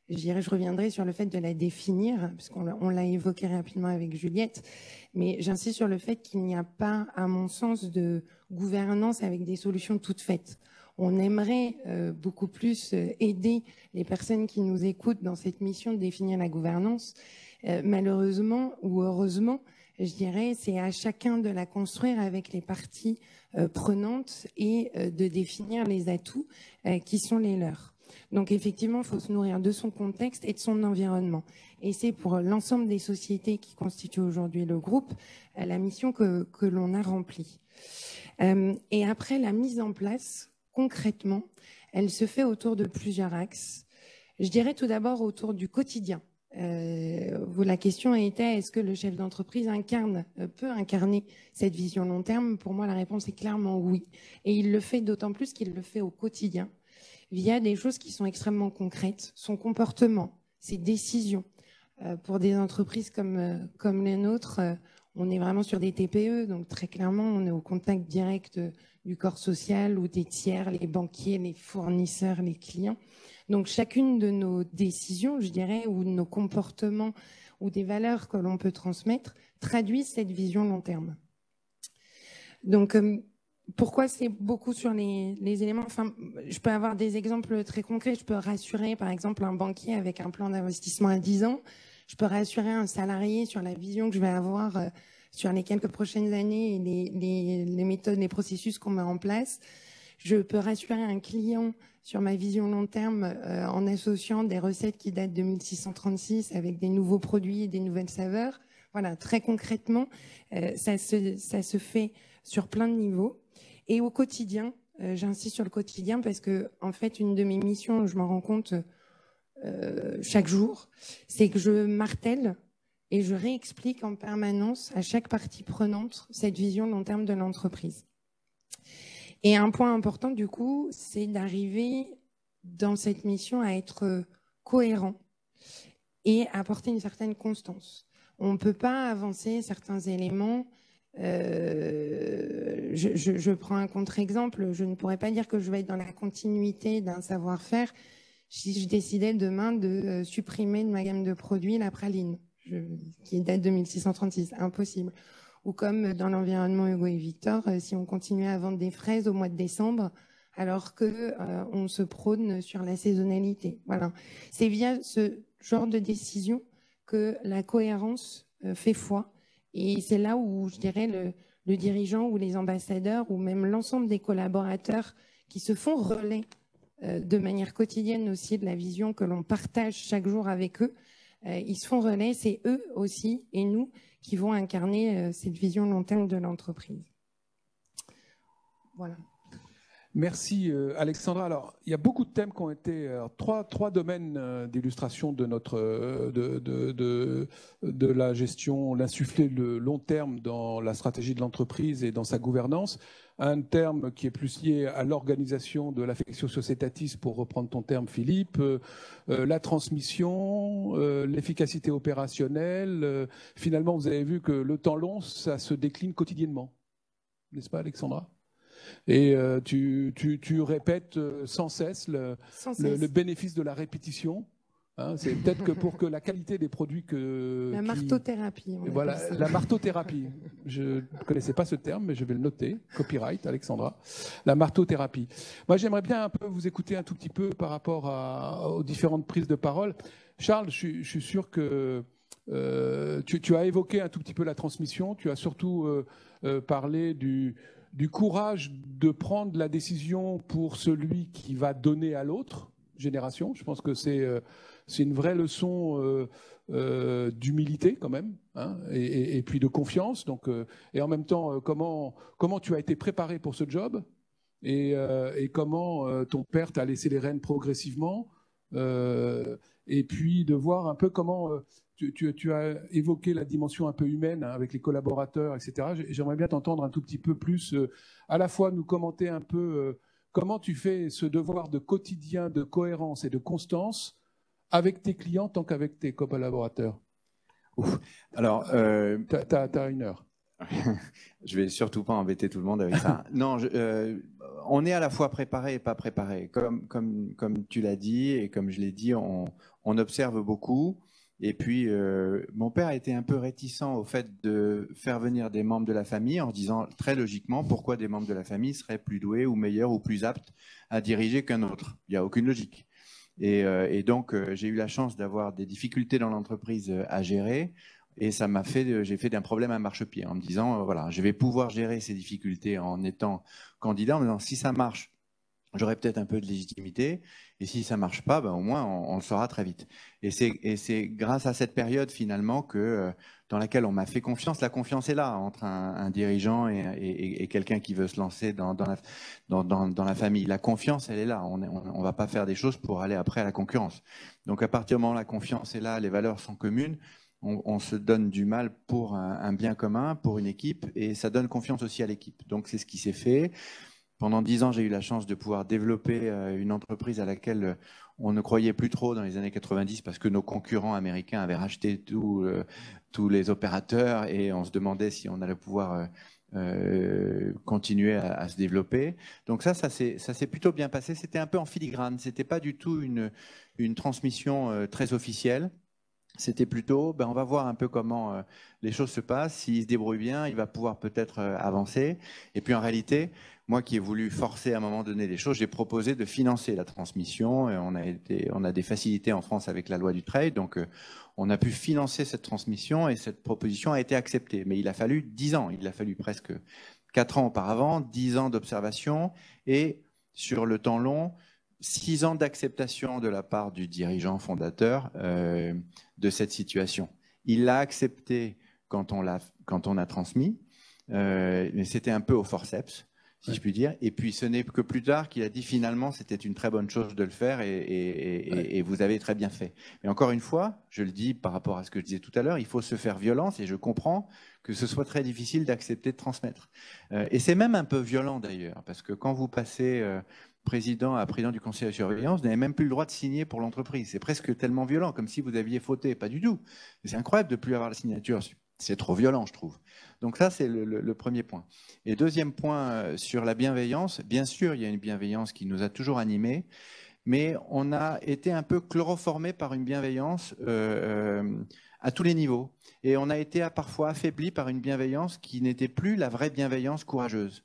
je reviendrai sur le fait de la définir, puisqu'on l'a évoqué rapidement avec Juliette, mais j'insiste sur le fait qu'il n'y a pas, à mon sens, de gouvernance avec des solutions toutes faites. On aimerait beaucoup plus aider les personnes qui nous écoutent dans cette mission de définir la gouvernance. Malheureusement ou heureusement, je dirais, c'est à chacun de la construire avec les parties prenantes et de définir les atouts qui sont les leurs. Donc effectivement, il faut se nourrir de son contexte et de son environnement. Et c'est pour l'ensemble des sociétés qui constituent aujourd'hui le groupe la mission que l'on a remplie. Et après la mise en place, concrètement, elle se fait autour de plusieurs axes. Je dirais tout d'abord autour du quotidien. La question était, est-ce que le chef d'entreprise peut incarner cette vision long terme? Pour moi, la réponse est clairement oui. Et il le fait d'autant plus qu'il le fait au quotidien, via des choses qui sont extrêmement concrètes, son comportement, ses décisions. Pour des entreprises comme les nôtres, on est vraiment sur des TPE, donc très clairement, on est au contact direct du corps social ou des tiers, les banquiers, les fournisseurs, les clients. Donc chacune de nos décisions, je dirais, ou de nos comportements ou des valeurs que l'on peut transmettre, traduisent cette vision long terme. Donc, pourquoi c'est beaucoup sur les éléments? Enfin, je peux avoir des exemples très concrets. Je peux rassurer, par exemple, un banquier avec un plan d'investissement à 10 ans. Je peux rassurer un salarié sur la vision que je vais avoir sur les quelques prochaines années et les méthodes, les processus qu'on met en place. Je peux rassurer un client sur ma vision long terme en associant des recettes qui datent de 1636 avec des nouveaux produits et des nouvelles saveurs. Voilà, très concrètement, ça se fait sur plein de niveaux. Et au quotidien, j'insiste sur le quotidien parce que, en fait, une de mes missions, je m'en rends compte chaque jour, c'est que je martèle et je réexplique en permanence à chaque partie prenante cette vision long terme de l'entreprise. Et un point important, du coup, c'est d'arriver dans cette mission à être cohérent et à apporter une certaine constance. On ne peut pas avancer certains éléments. Je prends un contre-exemple. Je ne pourrais pas dire que je vais être dans la continuité d'un savoir-faire si je décidais demain de supprimer de ma gamme de produits la praline, qui date de 1636. Impossible. Ou comme dans l'environnement Hugo et Victor, si on continuait à vendre des fraises au mois de décembre, alors que on se prône sur la saisonnalité. Voilà. C'est via ce genre de décision que la cohérence fait foi. Et c'est là où, je dirais, le dirigeant ou les ambassadeurs ou même l'ensemble des collaborateurs qui se font relais de manière quotidienne aussi de la vision que l'on partage chaque jour avec eux, ils se font relais, c'est eux aussi et nous qui vont incarner cette vision long terme de l'entreprise. Voilà. Merci Alexandra. Alors, il y a beaucoup de thèmes qui ont été trois domaines d'illustration de notre de la gestion, l'insuffler le long terme dans la stratégie de l'entreprise et dans sa gouvernance. Un terme qui est plus lié à l'organisation de l'affectio societatis, pour reprendre ton terme Philippe, la transmission, l'efficacité opérationnelle. Finalement, vous avez vu que le temps long, ça se décline quotidiennement, n'est-ce pas Alexandra ? Et tu répètes sans cesse le bénéfice de la répétition. Hein, c'est peut-être que pour que la qualité des produits que... La martothérapie. Voilà, la martothérapie. Je ne connaissais pas ce terme, mais je vais le noter. Copyright, Alexandra. La martothérapie. Moi, j'aimerais bien un peu vous écouter un tout petit peu par rapport aux différentes prises de parole. Charles, je suis sûr que tu as évoqué un tout petit peu la transmission, tu as surtout parlé du courage de prendre la décision pour celui qui va donner à l'autre génération. Je pense que c'est une vraie leçon d'humilité quand même, hein, et puis de confiance. Donc, et en même temps, comment tu as été préparé pour ce job et comment ton père t'a laissé les rênes progressivement, et puis de voir un peu comment tu as évoqué la dimension un peu humaine, hein, avec les collaborateurs, etc. J'aimerais bien t'entendre un tout petit peu plus, à la fois nous commenter un peu comment tu fais ce devoir de quotidien, de cohérence et de constance avec tes clients tant qu'avec tes collaborateurs. Ouf. Alors, t'as 1 heure. Je vais surtout pas embêter tout le monde avec ça. Non, on est à la fois préparé et pas préparé. Comme tu l'as dit et comme je l'ai dit, on observe beaucoup. Et puis, mon père a été un peu réticent au fait de faire venir des membres de la famille en se disant très logiquement pourquoi des membres de la famille seraient plus doués ou meilleurs ou plus aptes à diriger qu'un autre. Il n'y a aucune logique. Et donc, j'ai eu la chance d'avoir des difficultés dans l'entreprise à gérer. Et ça m'a fait, j'ai fait d'un problème un marchepied en me disant, voilà, je vais pouvoir gérer ces difficultés en étant candidat, en me disant, si ça marche, j'aurai peut-être un peu de légitimité. Et si ça marche pas, ben, au moins, on le saura très vite. Et c'est grâce à cette période, finalement, dans laquelle on m'a fait confiance. La confiance est là entre un dirigeant et quelqu'un qui veut se lancer dans la famille. La confiance, elle est là. On va pas faire des choses pour aller après à la concurrence. Donc, à partir du moment où la confiance est là, les valeurs sont communes, on se donne du mal pour un bien commun, pour une équipe, et ça donne confiance aussi à l'équipe. Donc, c'est ce qui s'est fait. Pendant 10 ans, j'ai eu la chance de pouvoir développer une entreprise à laquelle on ne croyait plus trop dans les années 90 parce que nos concurrents américains avaient racheté tous les opérateurs et on se demandait si on allait pouvoir continuer à se développer. Donc ça s'est plutôt bien passé. C'était un peu en filigrane. C'était pas du tout une transmission très officielle. C'était plutôt, on va voir un peu comment les choses se passent. S'il se débrouille bien, il va pouvoir peut-être avancer. Et puis en réalité, moi qui ai voulu forcer à un moment donné les choses, j'ai proposé de financer la transmission. Et on a des facilités en France avec la loi du trade, donc on a pu financer cette transmission et cette proposition a été acceptée. Mais il a fallu 10 ans, il a fallu presque 4 ans auparavant, 10 ans d'observation et sur le temps long, 6 ans d'acceptation de la part du dirigeant fondateur de cette situation. Il l'a accepté quand on a transmis, mais c'était un peu au forceps, si je puis dire. Et puis ce n'est que plus tard qu'il a dit finalement c'était une très bonne chose de le faire et vous avez très bien fait. Mais encore une fois, je le dis par rapport à ce que je disais tout à l'heure, il faut se faire violence et je comprends que ce soit très difficile d'accepter de transmettre. Et c'est même un peu violent d'ailleurs, parce que quand vous passez président à président du conseil de surveillance, vous n'avez même plus le droit de signer pour l'entreprise. C'est presque tellement violent, comme si vous aviez fauté. Pas du tout. C'est incroyable de ne plus avoir la signature. C'est trop violent, je trouve. Donc ça, c'est le premier point. Et deuxième point, sur la bienveillance, bien sûr, il y a une bienveillance qui nous a toujours animés, mais on a été un peu chloroformé par une bienveillance à tous les niveaux. Et on a été parfois affaibli par une bienveillance qui n'était plus la vraie bienveillance courageuse.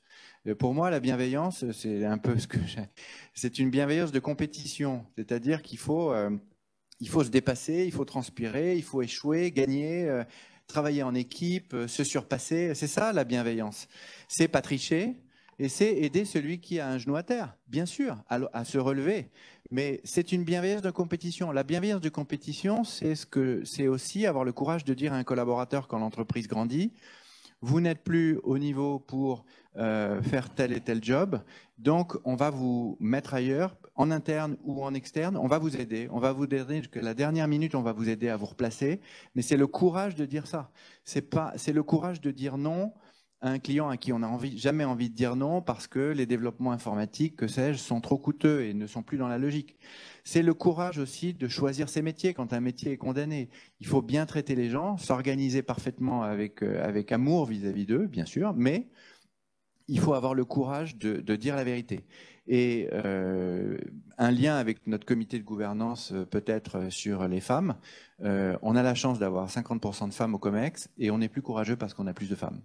Pour moi, la bienveillance, c'est un peu ce que c'est une bienveillance de compétition, c'est-à-dire qu'il faut se dépasser, il faut transpirer, il faut échouer, gagner, travailler en équipe, se surpasser. C'est ça la bienveillance. C'est pas tricher et c'est aider celui qui a un genou à terre, bien sûr, à se relever. Mais c'est une bienveillance de compétition. La bienveillance de compétition, c'est aussi avoir le courage de dire à un collaborateur quand l'entreprise grandit, vous n'êtes plus au niveau pour faire tel et tel job, donc on va vous mettre ailleurs, en interne ou en externe, on va vous aider jusqu'à la dernière minute, on va vous aider à vous replacer, mais c'est le courage de dire ça. C'est le courage de dire non à un client à qui on n'a jamais envie de dire non parce que les développements informatiques, que sais-je, sont trop coûteux et ne sont plus dans la logique. C'est le courage aussi de choisir ses métiers quand un métier est condamné. Il faut bien traiter les gens, s'organiser parfaitement avec amour vis-à-vis d'eux, bien sûr, mais il faut avoir le courage de dire la vérité. Et un lien avec notre comité de gouvernance peut-être sur les femmes, on a la chance d'avoir 50% de femmes au COMEX et on est plus courageux parce qu'on a plus de femmes.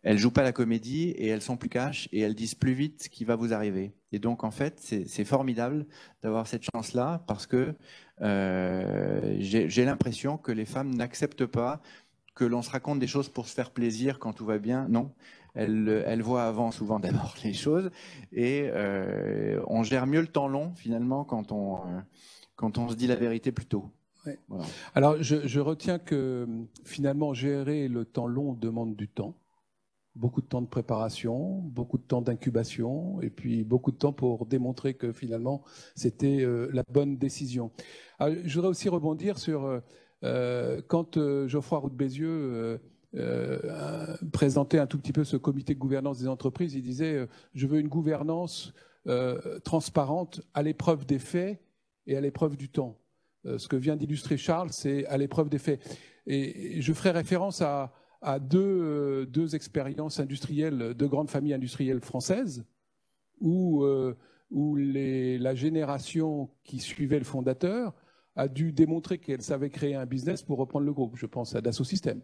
Elles jouent pas la comédie et elles sont plus cash et elles disent plus vite ce qui va vous arriver. Et donc en fait, c'est formidable d'avoir cette chance-là parce que j'ai l'impression que les femmes n'acceptent pas que l'on se raconte des choses pour se faire plaisir quand tout va bien. Non, elles voient avant souvent d'abord les choses et on gère mieux le temps long finalement quand on se dit la vérité plus tôt. Ouais. Voilà. Alors, je retiens que finalement, gérer le temps long demande du temps. Beaucoup de temps de préparation, beaucoup de temps d'incubation, et puis beaucoup de temps pour démontrer que finalement, c'était la bonne décision. Alors, je voudrais aussi rebondir sur quand Geoffroy Roux de Bézieux présentait un tout petit peu ce comité de gouvernance des entreprises, il disait je veux une gouvernance transparente à l'épreuve des faits et à l'épreuve du temps. Ce que vient d'illustrer Charles, c'est à l'épreuve des faits. Et je ferai référence à deux expériences industrielles, deux grandes familles industrielles françaises, où la génération qui suivait le fondateur a dû démontrer qu'elle savait créer un business pour reprendre le groupe. Je pense à Dassault Systèmes.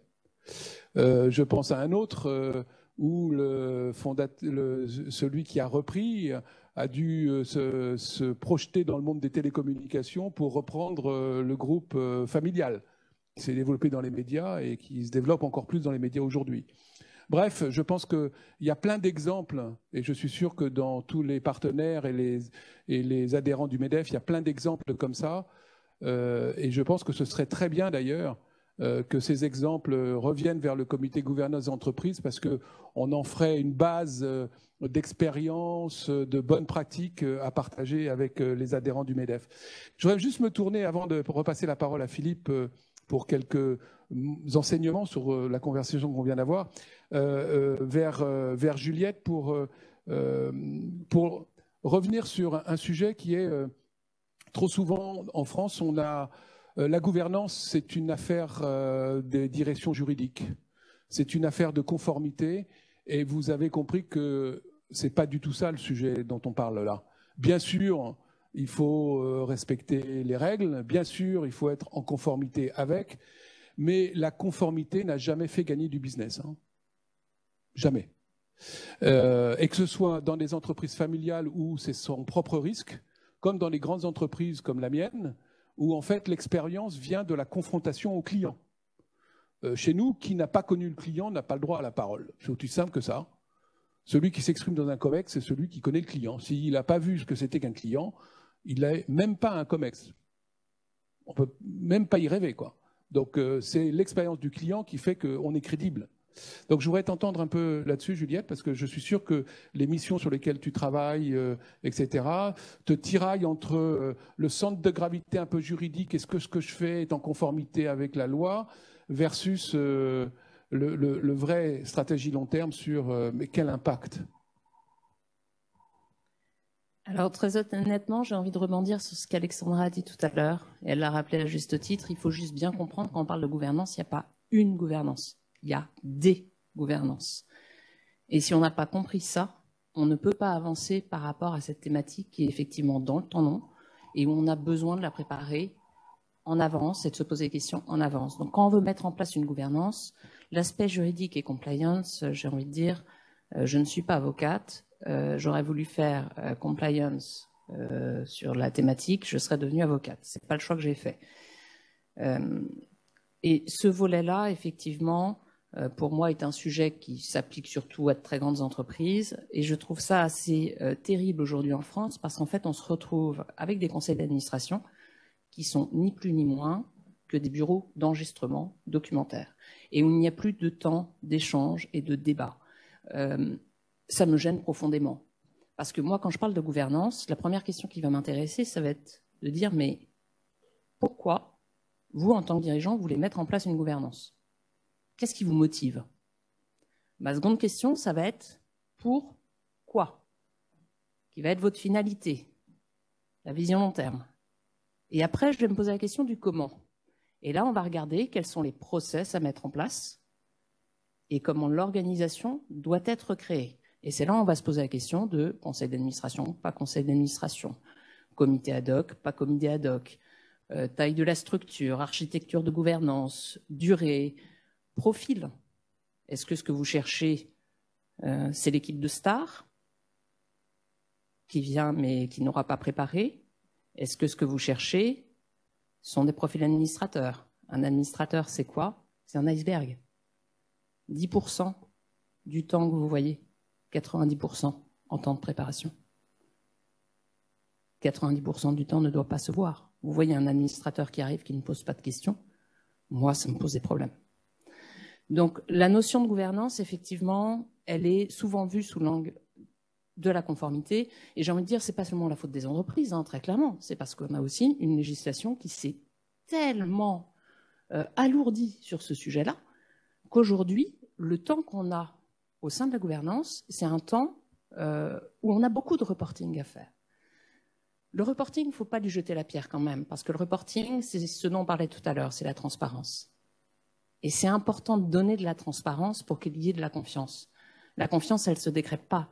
Je pense à un autre où celui qui a repris a dû se projeter dans le monde des télécommunications pour reprendre le groupe familial, qui s'est développé dans les médias et qui se développe encore plus dans les médias aujourd'hui. Bref, je pense qu'il y a plein d'exemples, et je suis sûr que dans tous les partenaires et les adhérents du MEDEF, il y a plein d'exemples comme ça, et je pense que ce serait très bien d'ailleurs que ces exemples reviennent vers le comité gouvernance d'entreprise parce qu'on en ferait une base d'expérience, de bonnes pratiques à partager avec les adhérents du MEDEF. Je voudrais juste me tourner, avant de repasser la parole à Philippe, pour quelques enseignements sur la conversation qu'on vient d'avoir, vers Juliette pour revenir sur un sujet qui est trop souvent en France, on a la gouvernance, c'est une affaire des directions juridiques, c'est une affaire de conformité, et vous avez compris que c'est pas du tout ça le sujet dont on parle là. Bien sûr, il faut respecter les règles, bien sûr, il faut être en conformité avec, mais la conformité n'a jamais fait gagner du business. Hein. Jamais. Et que ce soit dans des entreprises familiales où c'est son propre risque, comme dans les grandes entreprises comme la mienne, où en fait l'expérience vient de la confrontation au client. Chez nous, qui n'a pas connu le client n'a pas le droit à la parole. C'est aussi simple que ça. Celui qui s'exprime dans un COMEX, c'est celui qui connaît le client. S'il n'a pas vu ce que c'était qu'un client, il n'a même pas un COMEX. On ne peut même pas y rêver, quoi. Donc c'est l'expérience du client qui fait qu'on est crédible. Donc je voudrais t'entendre un peu là-dessus, Juliette, parce que je suis sûr que les missions sur lesquelles tu travailles, etc., te tiraillent entre le centre de gravité un peu juridique, est-ce que ce que je fais est en conformité avec la loi, versus le vrai stratégie long terme sur mais quel impact? Alors très honnêtement, j'ai envie de rebondir sur ce qu'Alexandra a dit tout à l'heure, et elle l'a rappelé à juste titre, il faut juste bien comprendre quand on parle de gouvernance, il n'y a pas une gouvernance. Il y a des gouvernances. Et si on n'a pas compris ça, on ne peut pas avancer par rapport à cette thématique qui est effectivement dans le temps long et où on a besoin de la préparer en avance et de se poser des questions en avance. Donc quand on veut mettre en place une gouvernance, l'aspect juridique et compliance, j'ai envie de dire, je ne suis pas avocate, j'aurais voulu faire compliance sur la thématique, je serais devenue avocate. Ce n'est pas le choix que j'ai fait. Et ce volet-là, effectivement, pour moi, est un sujet qui s'applique surtout à de très grandes entreprises. Et je trouve ça assez terrible aujourd'hui en France parce qu'en fait, on se retrouve avec des conseils d'administration qui sont ni plus ni moins que des bureaux d'enregistrement documentaire et où il n'y a plus de temps d'échange et de débat. Ça me gêne profondément. Parce que moi, quand je parle de gouvernance, la première question qui va m'intéresser, ça va être de dire, mais pourquoi vous, en tant que dirigeant, vous voulez mettre en place une gouvernance? Qu'est-ce qui vous motive? Ma seconde question, ça va être pourquoi? Qui va être votre finalité, la vision long terme. Et après, je vais me poser la question du comment. Et là, on va regarder quels sont les process à mettre en place et comment l'organisation doit être créée. Et c'est là où on va se poser la question de conseil d'administration, pas conseil d'administration, comité ad hoc, pas comité ad hoc, taille de la structure, architecture de gouvernance, durée, profil. Est-ce que ce que vous cherchez, c'est l'équipe de stars qui vient mais qui n'aura pas préparé? Est-ce que ce que vous cherchez, Ce sont des profils administrateurs. Un administrateur, c'est quoi? C'est un iceberg. 10% du temps que vous voyez, 90% en temps de préparation. 90% du temps ne doit pas se voir. Vous voyez un administrateur qui arrive, qui ne pose pas de questions. Moi, ça me pose des problèmes. Donc, la notion de gouvernance, effectivement, elle est souvent vue sous l'angle de la conformité. Et j'ai envie de dire, c'est pas seulement la faute des entreprises, hein, très clairement. C'est parce qu'on a aussi une législation qui s'est tellement alourdie sur ce sujet-là qu'aujourd'hui, le temps qu'on a au sein de la gouvernance, c'est un temps où on a beaucoup de reporting à faire. Le reporting, il ne faut pas lui jeter la pierre quand même, parce que le reporting, c'est ce dont on parlait tout à l'heure, c'est la transparence. Et c'est important de donner de la transparence pour qu'il y ait de la confiance. La confiance, elle ne se décrète pas.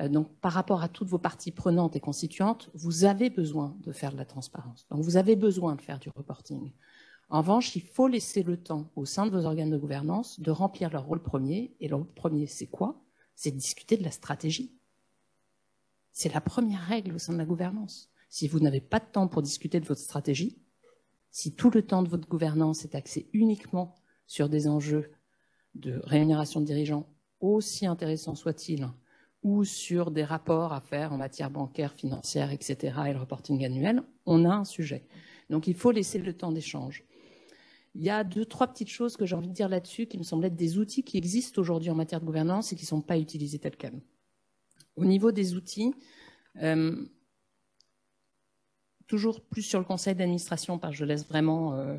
Donc, par rapport à toutes vos parties prenantes et constituantes, vous avez besoin de faire de la transparence. Donc, vous avez besoin de faire du reporting. En revanche, il faut laisser le temps au sein de vos organes de gouvernance de remplir leur rôle premier. Et leur rôle premier, c'est quoi? C'est de discuter de la stratégie. C'est la première règle au sein de la gouvernance. Si vous n'avez pas de temps pour discuter de votre stratégie, si tout le temps de votre gouvernance est axé uniquement sur des enjeux de rémunération de dirigeants, aussi intéressants soient-ils, ou sur des rapports à faire en matière bancaire, financière, etc., et le reporting annuel, on a un sujet. Donc, il faut laisser le temps d'échange. Il y a 2-3 petites choses que j'ai envie de dire là-dessus qui me semblent être des outils qui existent aujourd'hui en matière de gouvernance et qui ne sont pas utilisés tels quels. Au niveau des outils, toujours plus sur le conseil d'administration, parce que je laisse vraiment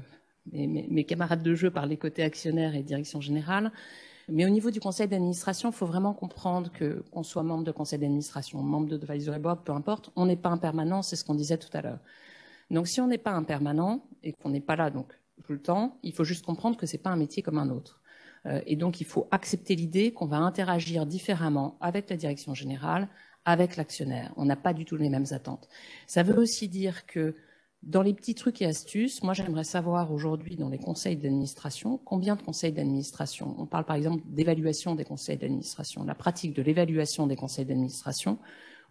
mes camarades de jeu parler côté actionnaire et direction générale. Mais au niveau du conseil d'administration, il faut vraiment comprendre qu'on soit membre de conseil d'administration, membre de advisory board, peu importe, on n'est pas un permanent, c'est ce qu'on disait tout à l'heure. Donc si on n'est pas un permanent et qu'on n'est pas là donc tout le temps, il faut juste comprendre que ce n'est pas un métier comme un autre. Et donc il faut accepter l'idée qu'on va interagir différemment avec la direction générale, avec l'actionnaire. On n'a pas du tout les mêmes attentes. Ça veut aussi dire que dans les petits trucs et astuces, moi j'aimerais savoir aujourd'hui dans les conseils d'administration, combien de conseils d'administration? On parle par exemple d'évaluation des conseils d'administration. La pratique de l'évaluation des conseils d'administration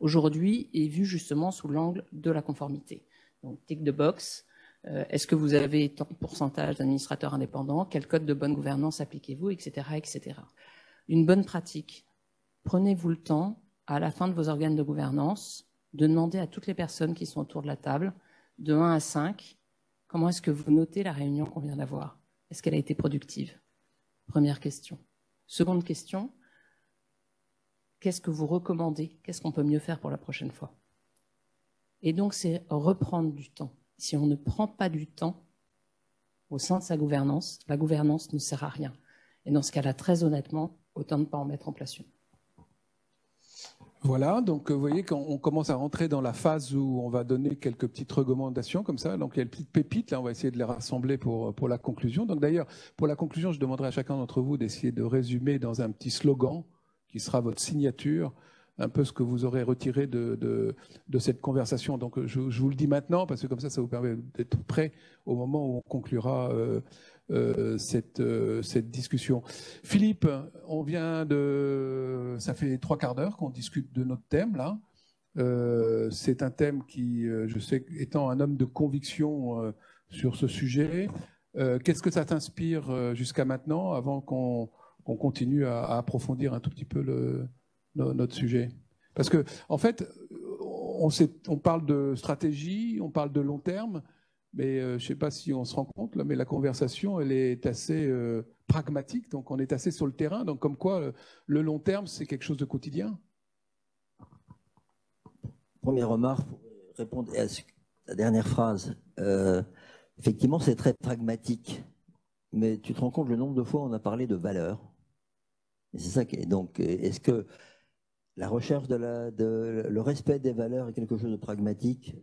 aujourd'hui est vue justement sous l'angle de la conformité. Donc tick the box, est-ce que vous avez tant de pourcentage d'administrateurs indépendants? Quel code de bonne gouvernance appliquez-vous, etc., etc. Une bonne pratique. Prenez-vous le temps, à la fin de vos organes de gouvernance, de demander à toutes les personnes qui sont autour de la table, de 1 à 5, comment est-ce que vous notez la réunion qu'on vient d'avoir? Est-ce qu'elle a été productive? Première question. Seconde question, qu'est-ce que vous recommandez? Qu'est-ce qu'on peut mieux faire pour la prochaine fois? Et donc, c'est reprendre du temps. Si on ne prend pas du temps au sein de sa gouvernance, la gouvernance ne sert à rien. Et dans ce cas-là, très honnêtement, autant ne pas en mettre en place une. Voilà, donc vous voyez qu'on commence à rentrer dans la phase où on va donner quelques petites recommandations comme ça. Donc il y a une petite pépite, là on va essayer de les rassembler pour la conclusion. Donc d'ailleurs, pour la conclusion, je demanderai à chacun d'entre vous d'essayer de résumer dans un petit slogan qui sera votre signature, un peu ce que vous aurez retiré de cette conversation. Donc je vous le dis maintenant parce que comme ça vous permet d'être prêt au moment où on conclura cette discussion. Philippe, ça fait 3 quarts d'heure qu'on discute de notre thème là. C'est un thème qui, je sais, étant un homme de conviction sur ce sujet, qu'est-ce que ça t'inspire jusqu'à maintenant avant qu'on continue à approfondir un tout petit peu notre sujet? Parce que en fait, on parle de stratégie, on parle de long terme. Mais je ne sais pas si on se rend compte, là, mais la conversation, elle est assez pragmatique, donc on est assez sur le terrain. Donc comme quoi, le long terme, c'est quelque chose de quotidien. Première remarque, pour répondre à la dernière phrase. Effectivement, c'est très pragmatique. Mais tu te rends compte le nombre de fois où on a parlé de valeurs. Et c'est ça qui est. Donc, est-ce que la recherche le respect des valeurs est quelque chose de pragmatique?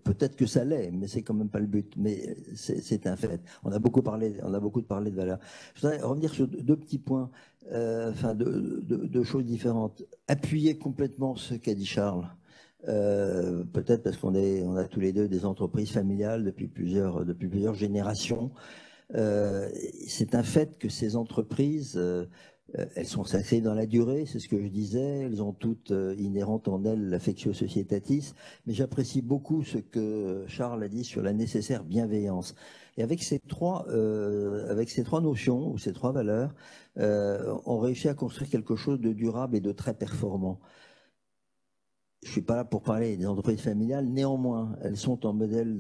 Peut-être que ça l'est, mais c'est quand même pas le but. Mais c'est un fait. On a beaucoup parlé de valeurs. Je voudrais revenir sur 2 petits points, deux choses différentes. Appuyer complètement ce qu'a dit Charles. Peut-être parce qu'on a tous les deux des entreprises familiales depuis plusieurs générations. C'est un fait que ces entreprises elles sont s'inscrivent dans la durée, c'est ce que je disais, elles ont toutes inhérentes en elles l'affectio societatis, mais j'apprécie beaucoup ce que Charles a dit sur la nécessaire bienveillance. Et avec ces trois notions, ou ces trois valeurs, on réussit à construire quelque chose de durable et de très performant. Je ne suis pas là pour parler des entreprises familiales, néanmoins, elles sont un modèle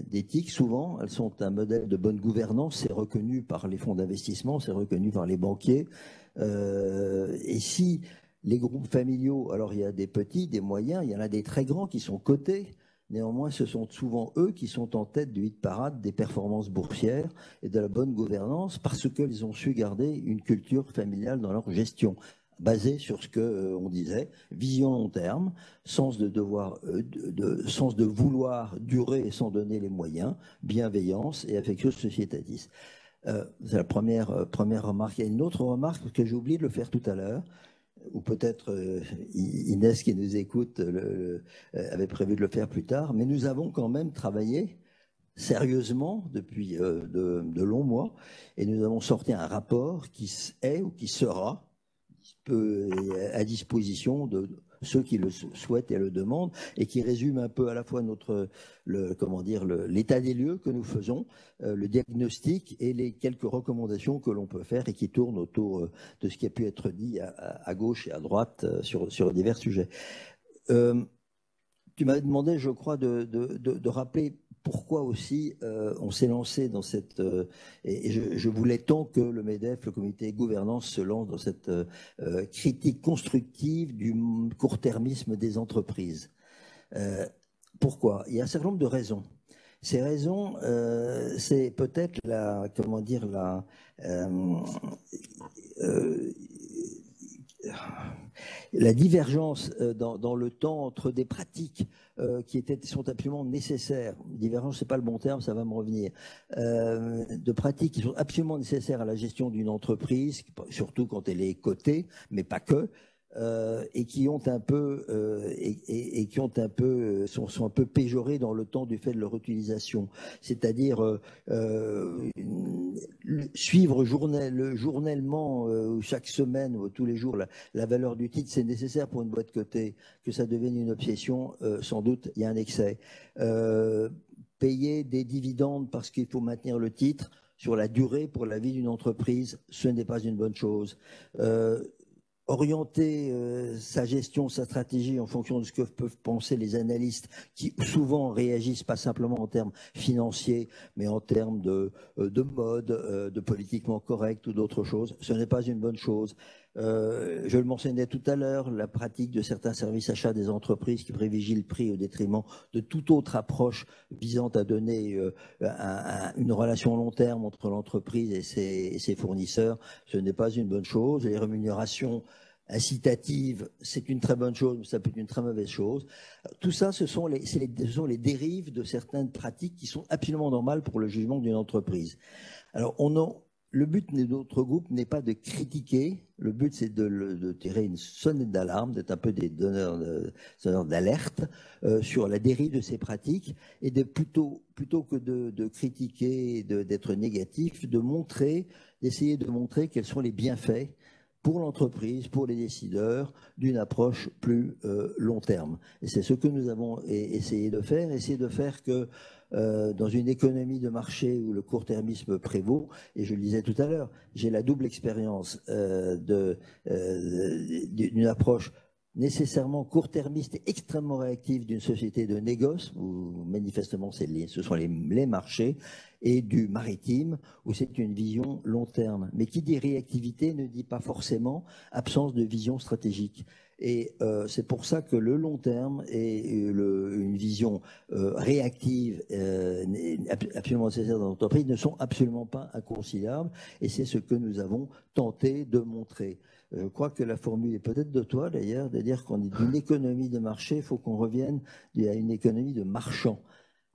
d'éthique, souvent, elles sont un modèle de bonne gouvernance, c'est reconnu par les fonds d'investissement, c'est reconnu par les banquiers. Et si les groupes familiaux, alors il y a des petits, des moyens, il y en a des très grands qui sont cotés, néanmoins, ce sont souvent eux qui sont en tête du hit parade des performances boursières et de la bonne gouvernance parce qu'ils ont su garder une culture familiale dans leur gestion, basée sur ce qu'on disait, vision long terme, sens de vouloir durer sans donner les moyens, bienveillance et affectio societatis. C'est la première remarque. Il y a une autre remarque que j'ai oublié de le faire tout à l'heure, ou peut-être Inès qui nous écoute avait prévu de le faire plus tard, mais nous avons quand même travaillé sérieusement depuis de longs mois, et nous avons sorti un rapport qui est ou qui sera à disposition de ceux qui le souhaitent et le demandent, et qui résume un peu à la fois l'état des lieux que nous faisons, le diagnostic et les quelques recommandations que l'on peut faire et qui tournent autour de ce qui a pu être dit à gauche et à droite sur divers sujets. Tu m'avais demandé, je crois, de rappeler pourquoi aussi on s'est lancé dans cette... et je voulais tant que le MEDEF, le comité de gouvernance, se lance dans cette critique constructive du court-termisme des entreprises. Pourquoi? Il y a un certain nombre de raisons. Ces raisons, c'est peut-être la divergence dans le temps entre des pratiques qui sont absolument nécessaires. Divergence, c'est pas le bon terme, ça va me revenir. De pratiques qui sont absolument nécessaires à la gestion d'une entreprise, surtout quand elle est cotée, mais pas que. Et qui ont un peu sont un peu péjorés dans le temps du fait de leur utilisation, c'est-à-dire suivre journellement chaque semaine ou tous les jours la valeur du titre, c'est nécessaire pour une boîte cotée. Que ça devienne une obsession, sans doute il y a un excès. Payer des dividendes parce qu'il faut maintenir le titre sur la durée pour la vie d'une entreprise, ce n'est pas une bonne chose. Orienter sa gestion, sa stratégie en fonction de ce que peuvent penser les analystes qui souvent réagissent pas simplement en termes financiers, mais en termes de mode, de politiquement correct ou d'autres choses, ce n'est pas une bonne chose. Je le mentionnais tout à l'heure, la pratique de certains services achats des entreprises qui privilégient le prix au détriment de toute autre approche visant à donner une relation long terme entre l'entreprise et ses fournisseurs, ce n'est pas une bonne chose. Les rémunérations incitatives, c'est une très bonne chose, mais ça peut être une très mauvaise chose. Tout ça, ce sont les dérives de certaines pratiques qui sont absolument normales pour le jugement d'une entreprise. Alors, le but de notre groupe n'est pas de critiquer, le but c'est de tirer une sonnette d'alarme, d'être un peu des donneurs d'alerte sur la dérive de ces pratiques, et plutôt que de critiquer, d'être négatif, d'essayer de montrer quels sont les bienfaits pour l'entreprise, pour les décideurs, d'une approche plus long terme. Et c'est ce que nous avons essayer de faire que dans une économie de marché où le court-termisme prévaut, et je le disais tout à l'heure, j'ai la double expérience d'une approche nécessairement court-termiste et extrêmement réactive d'une société de négoce, où manifestement ce sont les marchés, et du maritime, où c'est une vision long terme. Mais qui dit réactivité ne dit pas forcément absence de vision stratégique. Et c'est pour ça que le long terme et une vision réactive absolument nécessaire dans l'entreprise ne sont absolument pas inconciliables. Et c'est ce que nous avons tenté de montrer. Je crois que la formule est peut-être de toi d'ailleurs, de dire qu'on est d'une économie de marché, il faut qu'on revienne à une économie de marchands.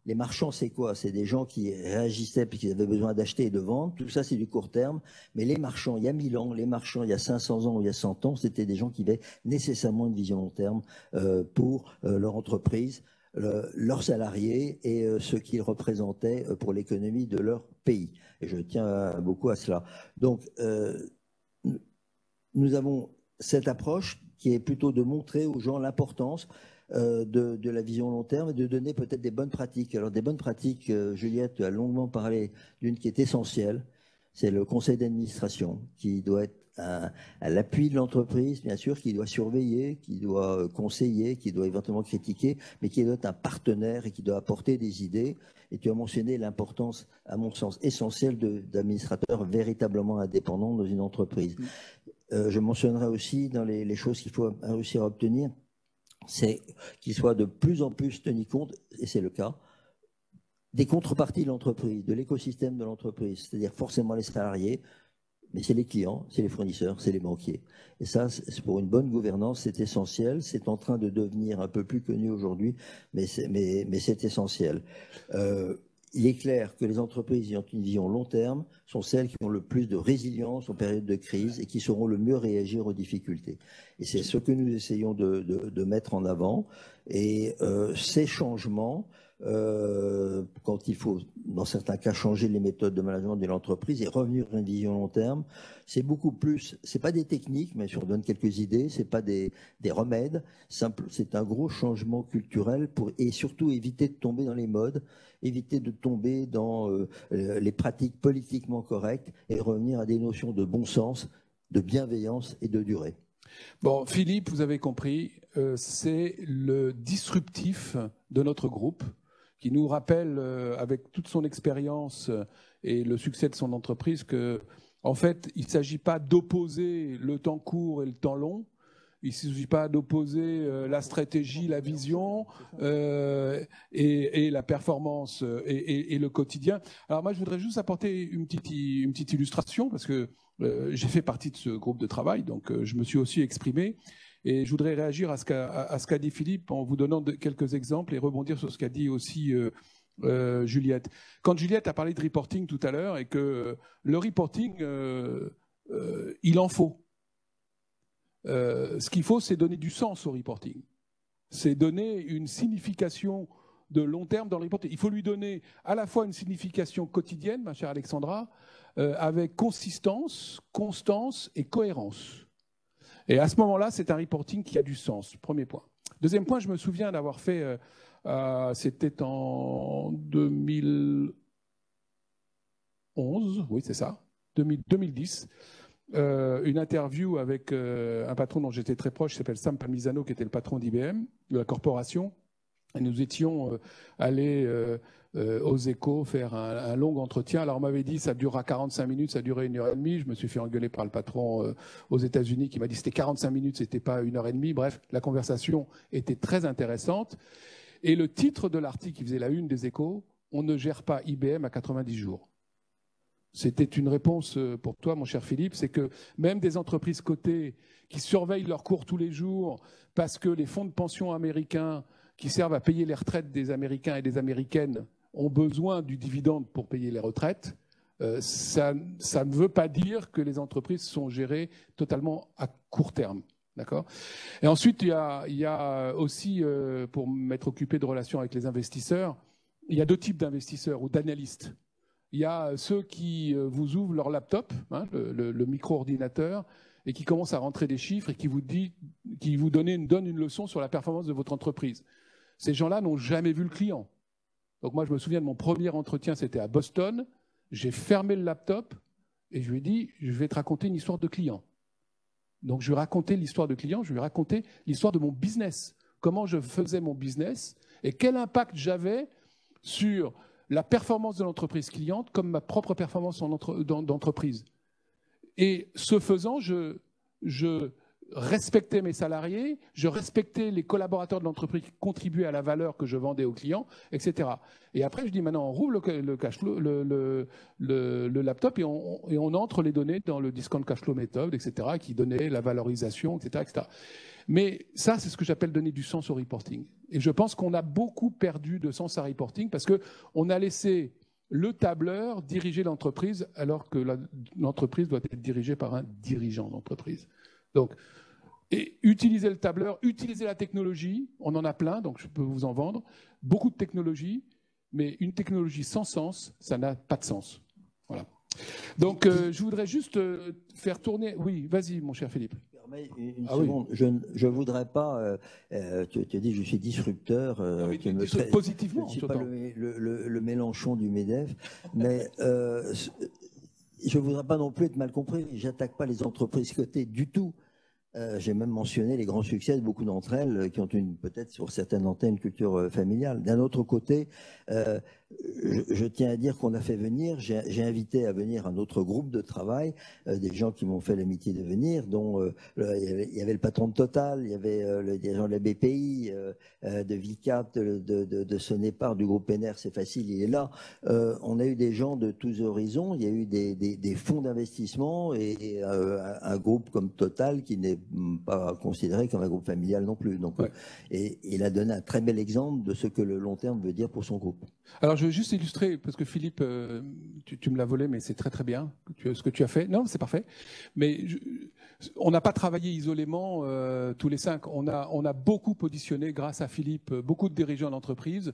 Les marchands, c'est quoi? C'est des gens qui réagissaient puis qui avaient besoin d'acheter et de vendre. Tout ça, c'est du court terme. Mais les marchands, il y a 1000 ans, les marchands, il y a 500 ans ou il y a 100 ans, c'était des gens qui avaient nécessairement une vision long terme pour leur entreprise, leurs salariés et ce qu'ils représentaient pour l'économie de leur pays. Et je tiens beaucoup à cela. Donc, nous avons cette approche qui est plutôt de montrer aux gens l'importance de la vision long terme et de donner peut-être des bonnes pratiques. Alors des bonnes pratiques, Juliette a longuement parlé d'une qui est essentielle, c'est le conseil d'administration qui doit être à l'appui de l'entreprise, bien sûr, qui doit surveiller, qui doit conseiller, qui doit éventuellement critiquer, mais qui doit être un partenaire et qui doit apporter des idées. Et tu as mentionné l'importance, à mon sens, essentielle d'administrateurs véritablement indépendants dans une entreprise. Je mentionnerai aussi dans les choses qu'il faut réussir à obtenir, c'est qu'il soit de plus en plus tenu compte, et c'est le cas, des contreparties de l'entreprise, de l'écosystème de l'entreprise, c'est-à-dire forcément les salariés, mais c'est les clients, c'est les fournisseurs, c'est les banquiers. Et ça, pour une bonne gouvernance, c'est essentiel. C'est en train de devenir un peu plus connu aujourd'hui, mais c'est essentiel. Il est clair que les entreprises ayant une vision long terme sont celles qui ont le plus de résilience en période de crise et qui sauront le mieux réagir aux difficultés. Et c'est ce que nous essayons de mettre en avant. Et ces changements, quand il faut, dans certains cas, changer les méthodes de management de l'entreprise et revenir à une vision long terme, c'est beaucoup plus, c'est pas des techniques, mais je vous donne quelques idées, c'est pas des remèdes, c'est un gros changement culturel et surtout éviter de tomber dans les modes, éviter de tomber dans les pratiques politiquement correctes et revenir à des notions de bon sens, de bienveillance et de durée. Bon, Philippe, vous avez compris, c'est le disruptif de notre groupe qui nous rappelle, avec toute son expérience et le succès de son entreprise, que, en fait, il ne s'agit pas d'opposer le temps court et le temps long. Il ne s'agit pas d'opposer la stratégie, la vision et la performance et le quotidien. Alors moi, je voudrais juste apporter une petite illustration parce que j'ai fait partie de ce groupe de travail, donc je me suis aussi exprimé. Et je voudrais réagir à ce qu'a dit Philippe en vous donnant quelques exemples et rebondir sur ce qu'a dit aussi Juliette. Quand Juliette a parlé de reporting tout à l'heure et que le reporting, il en faut. Ce qu'il faut, c'est donner du sens au reporting. C'est donner une signification de long terme dans le reporting. Il faut lui donner à la fois une signification quotidienne, ma chère Alexandra, avec consistance, constance et cohérence. Et à ce moment-là, c'est un reporting qui a du sens, premier point. Deuxième point, je me souviens d'avoir fait, c'était en 2011, oui c'est ça, 2010, une interview avec un patron dont j'étais très proche, qui s'appelle Sam Palmisano, qui était le patron d'IBM, de la corporation. Et nous étions allés aux Échos faire un long entretien. Alors on m'avait dit ça durera 45 minutes, ça durait 1h30. Je me suis fait engueuler par le patron aux États-Unis qui m'a dit c'était 45 minutes, c'était pas 1h30. Bref, la conversation était très intéressante. Et le titre de l'article qui faisait la une des Échos, on ne gère pas IBM à 90 jours. C'était une réponse pour toi, mon cher Philippe, c'est que même des entreprises cotées qui surveillent leurs cours tous les jours parce que les fonds de pension américains qui servent à payer les retraites des Américains et des Américaines ont besoin du dividende pour payer les retraites, ça ne veut pas dire que les entreprises sont gérées totalement à court terme. D'accord ? Et ensuite, il y a aussi, pour m'être occupé de relations avec les investisseurs, il y a deux types d'investisseurs ou d'analystes. Il y a ceux qui vous ouvrent leur laptop, hein, le micro-ordinateur, et qui commencent à rentrer des chiffres et qui vous donnent une leçon sur la performance de votre entreprise. Ces gens-là n'ont jamais vu le client. Donc moi, je me souviens de mon premier entretien, c'était à Boston. J'ai fermé le laptop et je lui ai dit, je vais te raconter une histoire de client. Donc je lui ai raconté l'histoire de client, je lui ai raconté l'histoire de mon business. Comment je faisais mon business et quel impact j'avais sur la performance de l'entreprise cliente comme ma propre performance d'entreprise. Et ce faisant, je respectais mes salariés, je respectais les collaborateurs de l'entreprise qui contribuaient à la valeur que je vendais aux clients, etc. Et après, je dis maintenant, on roule le laptop et on entre les données dans le discount cash flow method, etc., qui donnait la valorisation, etc., etc. Mais ça, c'est ce que j'appelle donner du sens au reporting. Et je pense qu'on a beaucoup perdu de sens à reporting parce qu'on a laissé le tableur diriger l'entreprise alors que l'entreprise doit être dirigée par un dirigeant d'entreprise. Donc, et utiliser le tableur, utiliser la technologie, on en a plein, donc je peux vous en vendre, beaucoup de technologies, mais une technologie sans sens, ça n'a pas de sens. Voilà. Donc, je voudrais juste faire tourner... Oui, vas-y, mon cher Philippe. Une seconde. Oui. Je ne voudrais pas... tu as dit je suis disrupteur. Positivement. Je ne suis pas le Mélenchon du MEDEF, mais je ne voudrais pas non plus être mal compris. Je n'attaque pas les entreprises cotées du tout. J'ai même mentionné les grands succès de beaucoup d'entre elles qui ont peut-être sur certaines antennes une culture familiale. D'un autre côté, je tiens à dire qu'on a fait venir, j'ai invité à venir un autre groupe de travail, des gens qui m'ont fait l'amitié de venir, dont il y avait le patron de Total, il y avait le dirigeant de la BPI, de Vicat, de Sonépar, du groupe NR, c'est facile, il est là. On a eu des gens de tous horizons, il y a eu des fonds d'investissement et un groupe comme Total qui n'est pas considéré comme un groupe familial non plus. Donc, ouais. Et il a donné un très bel exemple de ce que le long terme veut dire pour son groupe. Alors, je veux juste illustrer, parce que Philippe, tu me l'as volé, mais c'est très très bien ce que tu as fait. Non, c'est parfait. Mais on n'a pas travaillé isolément tous les 5. On a beaucoup auditionné, grâce à Philippe, beaucoup de dirigeants d'entreprise.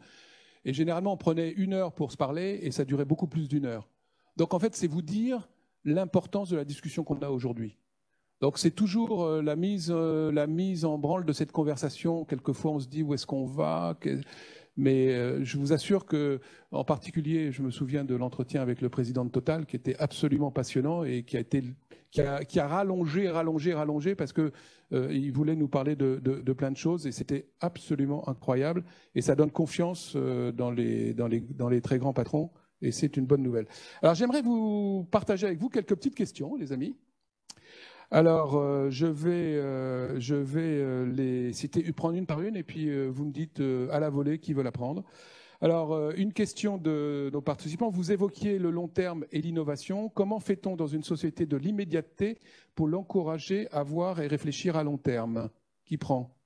Et généralement, on prenait 1 heure pour se parler et ça durait beaucoup plus d'1 heure. Donc, en fait, c'est vous dire l'importance de la discussion qu'on a aujourd'hui. Donc, c'est toujours la mise en branle de cette conversation. Quelquefois, on se dit où est-ce qu'on va. Mais je vous assure que, en particulier, je me souviens de l'entretien avec le président de Total, qui était absolument passionnant et qui a rallongé parce que il voulait nous parler de plein de choses et c'était absolument incroyable. Et ça donne confiance dans les très grands patrons et c'est une bonne nouvelle. Alors, j'aimerais vous partager avec vous quelques petites questions, les amis. Alors, je vais les citer, prendre une par une, et puis vous me dites à la volée qui veut la prendre. Alors, une question de nos participants. Vous évoquiez le long terme et l'innovation. Comment fait-on dans une société de l'immédiateté pour l'encourager à voir et réfléchir à long terme? Qui prend?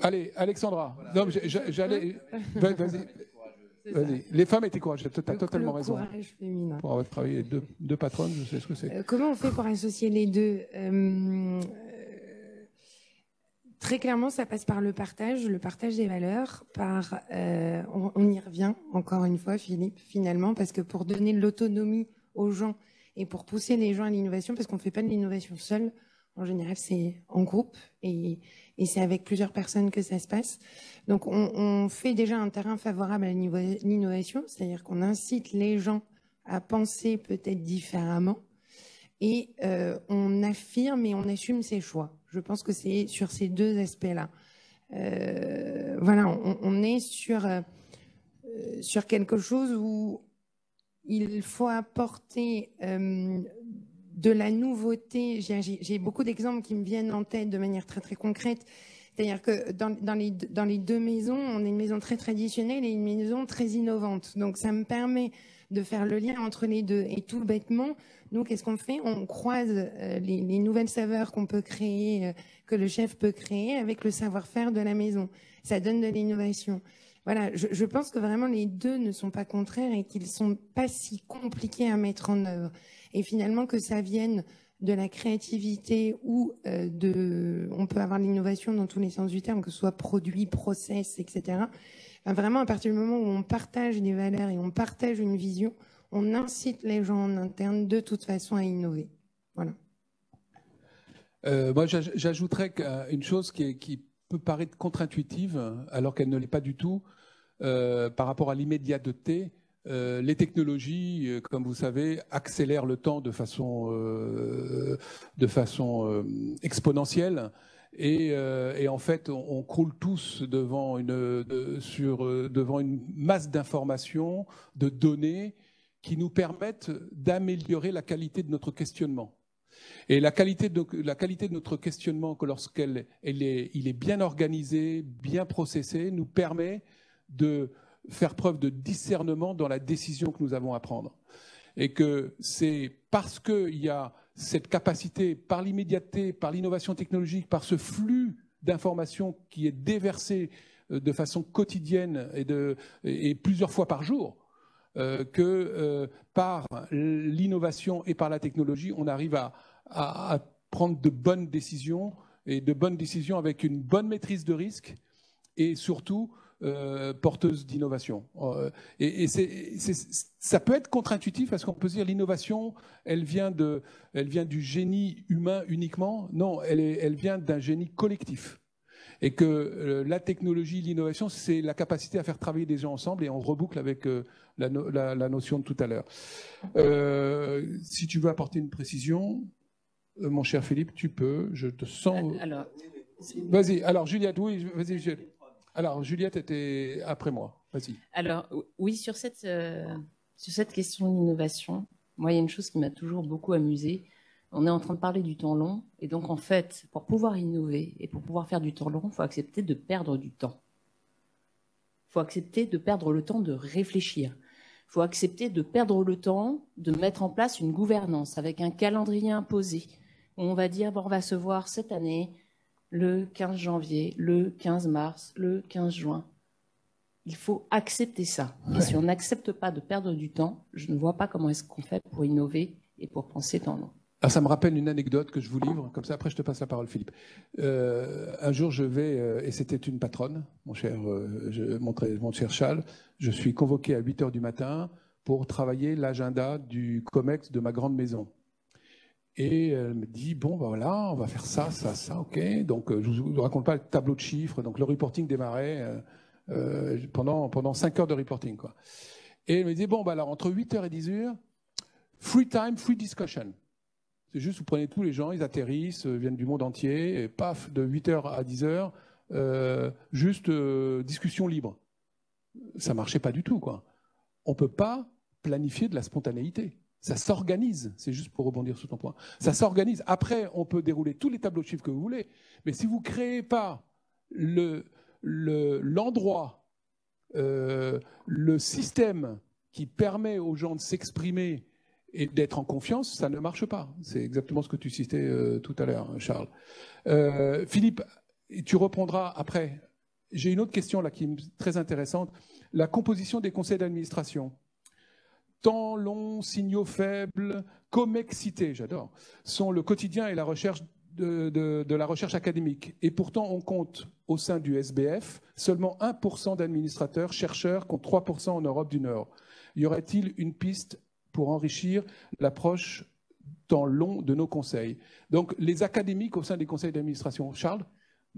Allez, Alexandra. Voilà. Non, j'allais... Vas-y. Les femmes étaient courageuses, tu as totalement raison. Courage féminin. Pour avoir travaillé avec deux patronnes, je sais ce que c'est. Comment on fait pour associer les deux? Très clairement, ça passe par le partage des valeurs, on y revient encore une fois, Philippe, finalement, parce que pour donner de l'autonomie aux gens et pour pousser les gens à l'innovation, parce qu'on ne fait pas de l'innovation seul, en général, c'est en groupe et c'est avec plusieurs personnes que ça se passe. Donc, on fait déjà un terrain favorable à l'innovation, c'est-à-dire qu'on incite les gens à penser peut-être différemment et on affirme et on assume ses choix. Je pense que c'est sur ces deux aspects-là. Voilà, on est sur quelque chose où il faut apporter de la nouveauté. J'ai beaucoup d'exemples qui me viennent en tête de manière très très concrète. C'est-à-dire que dans les deux maisons, on a une maison très traditionnelle et une maison très innovante. Donc ça me permet de faire le lien entre les deux. Et tout bêtement, nous, qu'est-ce qu'on fait? On croise les nouvelles saveurs qu'on peut créer, que le chef peut créer avec le savoir-faire de la maison. Ça donne de l'innovation. Voilà, je pense que vraiment les deux ne sont pas contraires et qu'ils sont pas si compliqués à mettre en œuvre. Et finalement que ça vienne de la créativité ou on peut avoir l'innovation dans tous les sens du terme, que ce soit produit, process, etc. Enfin, vraiment, à partir du moment où on partage des valeurs et on partage une vision, on incite les gens en interne de toute façon à innover. Voilà. Moi, j'ajouterais une chose qui peut paraître contre-intuitive, alors qu'elle ne l'est pas du tout, par rapport à l'immédiateté. Les technologies, comme vous savez, accélèrent le temps de façon exponentielle. Et en fait, on croule tous devant une masse d'informations, de données qui nous permettent d'améliorer la qualité de notre questionnement. Et la qualité de notre questionnement, lorsqu'il est bien organisé, bien processé, nous permet de faire preuve de discernement dans la décision que nous avons à prendre. Et que c'est parce qu'il y a cette capacité, par l'immédiateté, par l'innovation technologique, par ce flux d'informations qui est déversé de façon quotidienne et plusieurs fois par jour, que par l'innovation et par la technologie, on arrive à prendre de bonnes décisions, et de bonnes décisions avec une bonne maîtrise de risque, et surtout porteuse d'innovation. Et ça peut être contre-intuitif parce qu'on peut se dire l'innovation, elle vient du génie humain uniquement. Non, elle vient d'un génie collectif. Et que la technologie, l'innovation, c'est la capacité à faire travailler des gens ensemble, et on reboucle avec la notion de tout à l'heure. Si tu veux apporter une précision, mon cher Philippe, tu peux, je te sens... Alors, vas-y, alors Juliette, oui, vas-y. Alors Juliette était après moi, vas-y. Alors oui, sur cette question d'innovation, moi il y a une chose qui m'a toujours beaucoup amusée. On est en train de parler du temps long, et donc en fait, pour pouvoir innover et pour pouvoir faire du temps long, il faut accepter de perdre du temps. Il faut accepter de perdre le temps de réfléchir. Il faut accepter de perdre le temps de mettre en place une gouvernance avec un calendrier imposé. Où on va dire, bon, on va se voir cette année le 15 janvier, le 15 mars, le 15 juin. Il faut accepter ça. Et si on n'accepte pas de perdre du temps, je ne vois pas comment est-ce qu'on fait pour innover et pour penser temps long. Alors ça me rappelle une anecdote que je vous livre, comme ça après je te passe la parole Philippe. Un jour je vais, et c'était une patronne, mon cher Charles, je suis convoqué à 8h du matin pour travailler l'agenda du COMEX de ma grande maison. Et elle me dit, bon, ben voilà, on va faire ça, ok. Donc, je ne vous raconte pas le tableau de chiffres. Donc, le reporting démarrait pendant 5 heures de reporting, quoi. Et elle me dit, bon, ben alors, entre 8h et 10h, free time, free discussion. C'est juste, vous prenez tous les gens, ils atterrissent, viennent du monde entier, et paf, de 8h à 10h, juste discussion libre. Ça ne marchait pas du tout, quoi. On ne peut pas planifier de la spontanéité. Ça s'organise, c'est juste pour rebondir sur ton point. Ça s'organise. Après, on peut dérouler tous les tableaux de chiffres que vous voulez, mais si vous ne créez pas l'endroit, le système qui permet aux gens de s'exprimer et d'être en confiance, ça ne marche pas. C'est exactement ce que tu citais tout à l'heure, Charles. Philippe, tu reprendras après. J'ai une autre question là qui est très intéressante. La composition des conseils d'administration. Temps long, signaux faibles, comexité, j'adore, sont le quotidien et la recherche de la recherche académique. Et pourtant, on compte au sein du SBF seulement 1% d'administrateurs, chercheurs, contre 3% en Europe du Nord. Y aurait-il une piste pour enrichir l'approche temps long de nos conseils? Donc, les académiques au sein des conseils d'administration. Charles,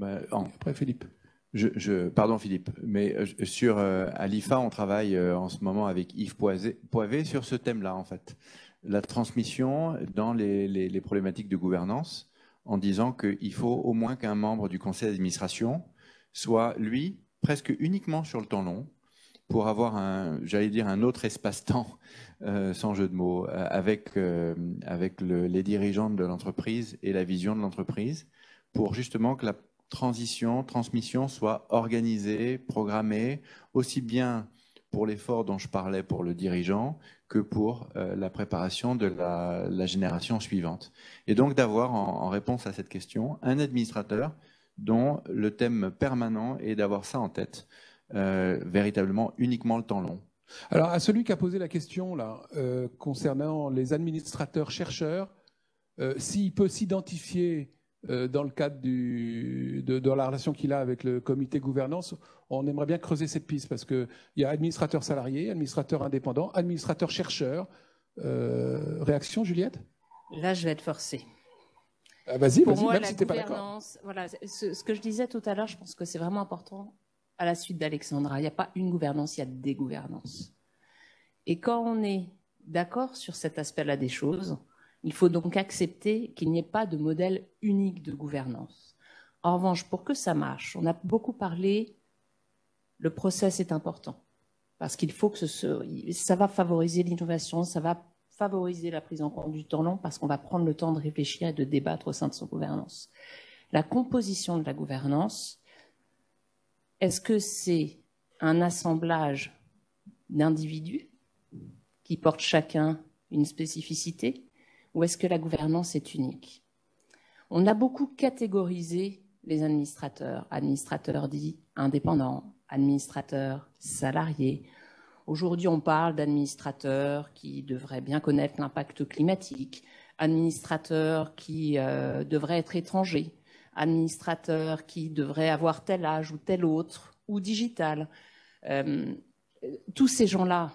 après Philippe. Pardon Philippe, mais à l'IFA, on travaille en ce moment avec Yves Poivet sur ce thème-là, en fait. La transmission dans les problématiques de gouvernance, en disant qu'il faut au moins qu'un membre du conseil d'administration soit, lui, presque uniquement sur le temps long, pour avoir un autre espace-temps, sans jeu de mots, avec les dirigeants de l'entreprise et la vision de l'entreprise, pour justement que la transmission soit organisée, programmée, aussi bien pour l'effort dont je parlais pour le dirigeant que pour la préparation de la génération suivante. Et donc d'avoir, en réponse à cette question, un administrateur dont le thème permanent est d'avoir ça en tête, véritablement uniquement le temps long. Alors à celui qui a posé la question là, concernant les administrateurs-chercheurs, s'il peut s'identifier dans le cadre de la relation qu'il a avec le comité gouvernance, on aimerait bien creuser cette piste parce qu'il y a administrateur salarié, administrateur indépendant, administrateur chercheur. Réaction, Juliette? Là, je vais être forcée. Vas-y, moi, même si tu n'es pas d'accord. Voilà, ce que je disais tout à l'heure, je pense que c'est vraiment important à la suite d'Alexandra. Il n'y a pas une gouvernance, il y a des gouvernances. Et quand on est d'accord sur cet aspect-là des choses, il faut donc accepter qu'il n'y ait pas de modèle unique de gouvernance. En revanche, pour que ça marche, on a beaucoup parlé, le process est important. Parce qu'il faut que ça va favoriser l'innovation, ça va favoriser la prise en compte du temps long, parce qu'on va prendre le temps de réfléchir et de débattre au sein de son gouvernance. La composition de la gouvernance, est-ce que c'est un assemblage d'individus qui portent chacun une spécificité? Ou est-ce que la gouvernance est unique? On a beaucoup catégorisé les administrateurs dits indépendants, administrateurs salariés. Aujourd'hui, on parle d'administrateurs qui devraient bien connaître l'impact climatique, administrateurs qui devraient être étrangers, administrateurs qui devraient avoir tel âge ou tel autre, ou digital. Tous ces gens-là,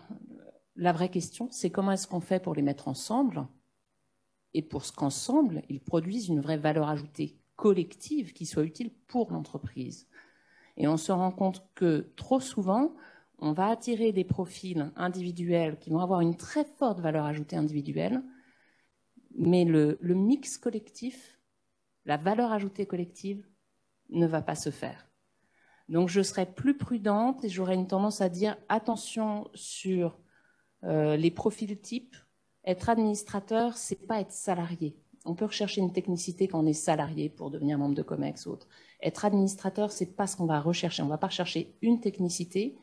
la vraie question, c'est comment est-ce qu'on fait pour les mettre ensemble et pour ce qu'ensemble, ils produisent une vraie valeur ajoutée collective qui soit utile pour l'entreprise. Et on se rend compte que trop souvent, on va attirer des profils individuels qui vont avoir une très forte valeur ajoutée individuelle, mais le mix collectif, la valeur ajoutée collective, ne va pas se faire. Donc je serais plus prudente et j'aurais une tendance à dire attention sur les profils types. Être administrateur, c'est pas être salarié. On peut rechercher une technicité quand on est salarié pour devenir membre de COMEX ou autre. Être administrateur, c'est pas ce qu'on va rechercher. On va pas rechercher une technicité.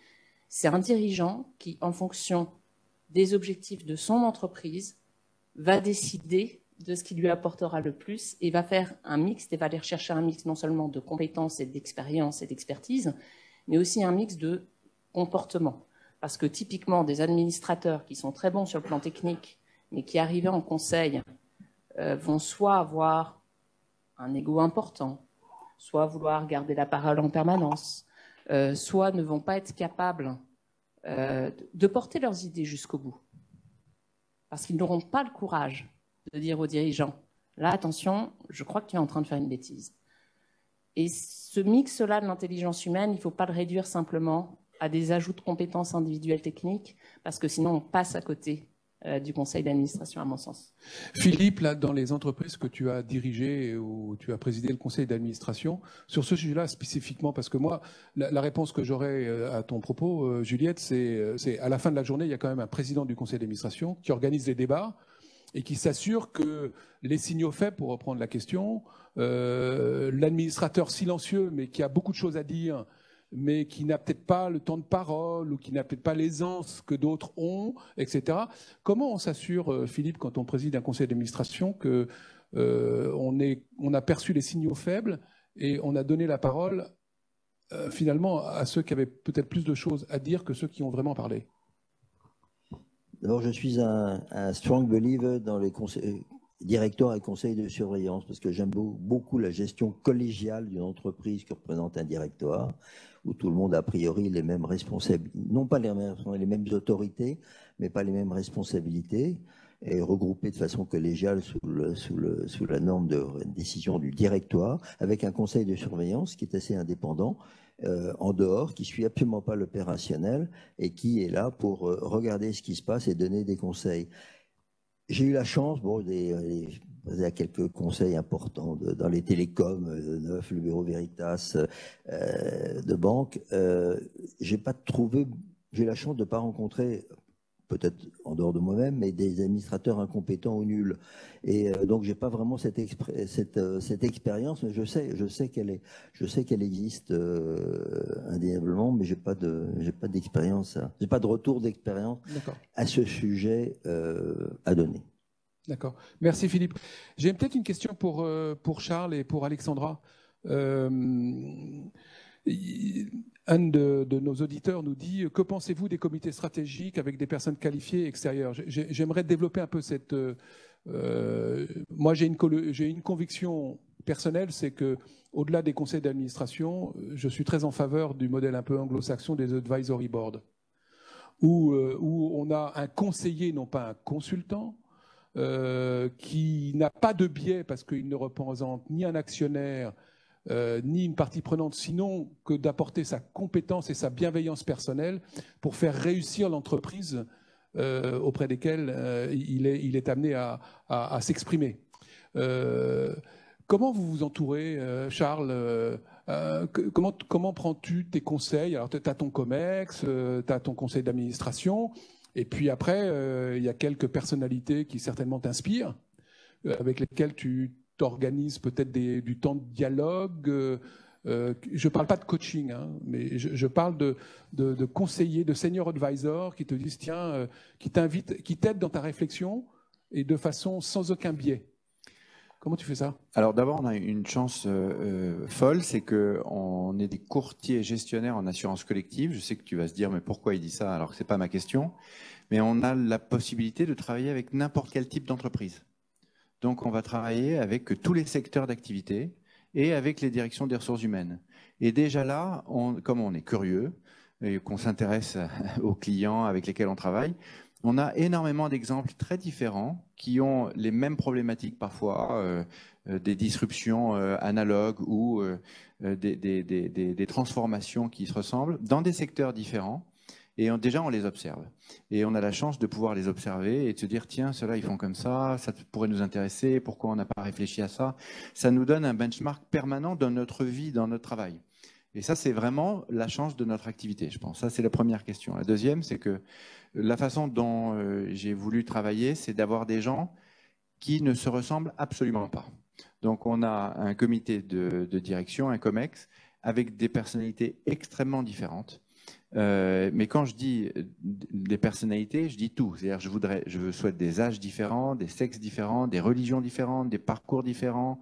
C'est un dirigeant qui, en fonction des objectifs de son entreprise, va décider de ce qui lui apportera le plus et va faire un mix et va aller rechercher un mix non seulement de compétences et d'expérience et d'expertise, mais aussi un mix de comportement. Parce que typiquement, des administrateurs qui sont très bons sur le plan technique, mais qui arrivés en conseil vont soit avoir un ego important, soit vouloir garder la parole en permanence, soit ne vont pas être capables de porter leurs idées jusqu'au bout. Parce qu'ils n'auront pas le courage de dire aux dirigeants, là, attention, je crois que tu es en train de faire une bêtise. Et ce mix-là de l'intelligence humaine, il ne faut pas le réduire simplement à des ajouts de compétences individuelles techniques, parce que sinon on passe à côté du conseil d'administration, à mon sens. Philippe, là, dans les entreprises que tu as dirigées ou tu as présidé le conseil d'administration, sur ce sujet-là spécifiquement, parce que moi, la réponse que j'aurais à ton propos, Juliette, c'est à la fin de la journée, il y a quand même un président du conseil d'administration qui organise les débats et qui s'assure que les signaux faibles, pour reprendre la question, l'administrateur silencieux, mais qui a beaucoup de choses à dire, mais qui n'a peut-être pas le temps de parole ou qui n'a peut-être pas l'aisance que d'autres ont, etc. Comment on s'assure, Philippe, quand on préside un conseil d'administration, que on a perçu les signaux faibles et on a donné la parole finalement à ceux qui avaient peut-être plus de choses à dire que ceux qui ont vraiment parlé? D'abord, je suis un strong believer dans les directeurs et conseils de surveillance parce que j'aime beaucoup la gestion collégiale d'une entreprise que représente un directoire, où tout le monde a a priori les mêmes responsabilités, non pas les mêmes autorités, mais pas les mêmes responsabilités, et regroupés de façon collégiale sous la norme de décision du directoire, avec un conseil de surveillance qui est assez indépendant, en dehors, qui suit absolument pas l'opérationnel et qui est là pour regarder ce qui se passe et donner des conseils. J'ai eu la chance, il y a quelques conseils importants dans les télécoms, Neuf, le Bureau Veritas, de banque. J'ai eu la chance de ne pas rencontrer, peut-être en dehors de moi-même, mais des administrateurs incompétents ou nuls. Et donc, j'ai pas vraiment cette expérience, mais je sais qu'elle existe indéniablement, mais j'ai pas d'expérience, j'ai pas de retour d'expérience à ce sujet à donner. D'accord. Merci Philippe. J'ai peut-être une question pour Charles et pour Alexandra. Un de nos auditeurs nous dit « Que pensez-vous des comités stratégiques avec des personnes qualifiées extérieures ?» J'aimerais développer un peu cette... moi, j'ai une conviction personnelle, c'est que au-delà des conseils d'administration, je suis très en faveur du modèle un peu anglo-saxon des advisory boards, où on a un conseiller, non pas un consultant, qui n'a pas de biais parce qu'il ne représente ni un actionnaire, ni une partie prenante, sinon que d'apporter sa compétence et sa bienveillance personnelle pour faire réussir l'entreprise auprès desquelles il est amené à s'exprimer. Comment vous vous entourez, Charles? Comment prends-tu tes conseils? Alors, tu as ton COMEX, tu as ton conseil d'administration, et puis après, il y a quelques personnalités qui certainement t'inspirent, avec lesquelles tu organise peut-être du temps de dialogue. Je ne parle pas de coaching, hein, mais je parle de conseillers, de senior advisors qui te disent, tiens, qui t'invitent, qui t'aident dans ta réflexion et de façon sans aucun biais. Comment tu fais ça? Alors d'abord, on a une chance folle, c'est qu'on est des courtiers gestionnaires en assurance collective. Je sais que tu vas se dire, mais pourquoi il dit ça alors que ce n'est pas ma question. Mais on a la possibilité de travailler avec n'importe quel type d'entreprise. Donc, on va travailler avec tous les secteurs d'activité et avec les directions des ressources humaines. Et déjà là, comme on est curieux et qu'on s'intéresse aux clients avec lesquels on travaille, on a énormément d'exemples très différents qui ont les mêmes problématiques parfois, des disruptions analogues ou des transformations qui se ressemblent dans des secteurs différents. Et déjà, on les observe. Et on a la chance de pouvoir les observer et de se dire, tiens, ceux-là, ils font comme ça pourrait nous intéresser, pourquoi on n'a pas réfléchi à ça? Ça nous donne un benchmark permanent dans notre vie, dans notre travail. Et ça, c'est vraiment la chance de notre activité, je pense. Ça, c'est la première question. La deuxième, c'est que la façon dont j'ai voulu travailler, c'est d'avoir des gens qui ne se ressemblent absolument pas. Donc, on a un comité de direction, un COMEX, avec des personnalités extrêmement différentes. Mais quand je dis des personnalités, je dis tout. C'est-à-dire, je souhaite des âges différents, des sexes différents, des religions différentes, des parcours différents,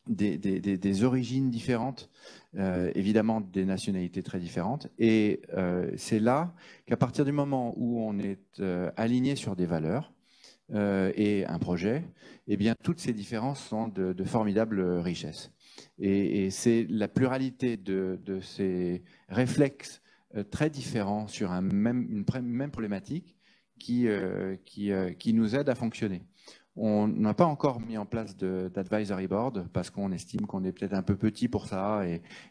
des origines différentes, évidemment des nationalités très différentes. Et c'est là qu'à partir du moment où on est aligné sur des valeurs et un projet, eh bien, toutes ces différences sont de formidables richesses. Et c'est la pluralité de ces réflexes très différents sur une même problématique qui nous aide à fonctionner. On n'a pas encore mis en place d'advisory board parce qu'on estime qu'on est peut-être un peu petit pour ça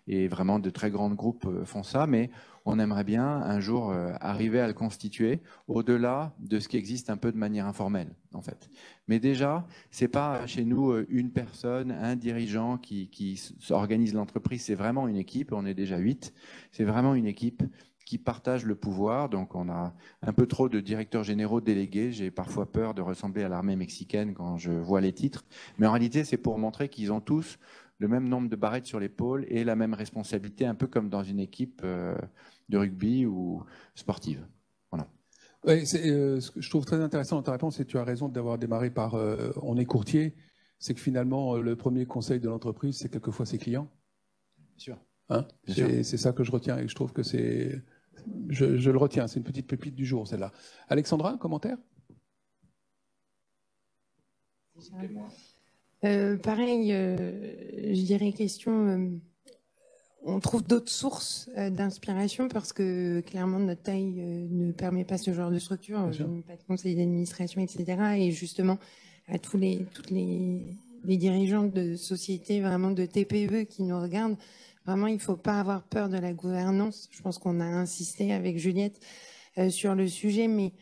et vraiment de très grands groupes font ça, mais on aimerait bien un jour arriver à le constituer au-delà de ce qui existe un peu de manière informelle en fait. Mais déjà, c'est pas chez nous une personne, un dirigeant qui organise l'entreprise, c'est vraiment une équipe, on est déjà 8, c'est vraiment une équipe qui partagent le pouvoir. Donc, on a un peu trop de directeurs généraux délégués. J'ai parfois peur de ressembler à l'armée mexicaine quand je vois les titres. Mais en réalité, c'est pour montrer qu'ils ont tous le même nombre de barrettes sur l'épaule et la même responsabilité, un peu comme dans une équipe de rugby ou sportive. Voilà. Ouais, ce que je trouve très intéressant dans ta réponse, et tu as raison d'avoir démarré par on est courtier, c'est que finalement, le premier conseil de l'entreprise, c'est quelquefois ses clients. Bien sûr. Hein, c'est ça que je retiens et je trouve que c'est... Je le retiens, c'est une petite pépite du jour, celle-là. Alexandra, un commentaire? Pareil, je dirais question... on trouve d'autres sources d'inspiration parce que clairement notre taille ne permet pas ce genre de structure, pas de conseil d'administration, etc. Et justement, à toutes les dirigeants de sociétés, vraiment de TPE qui nous regardent, vraiment, il ne faut pas avoir peur de la gouvernance. Je pense qu'on a insisté avec Juliette sur le sujet, mais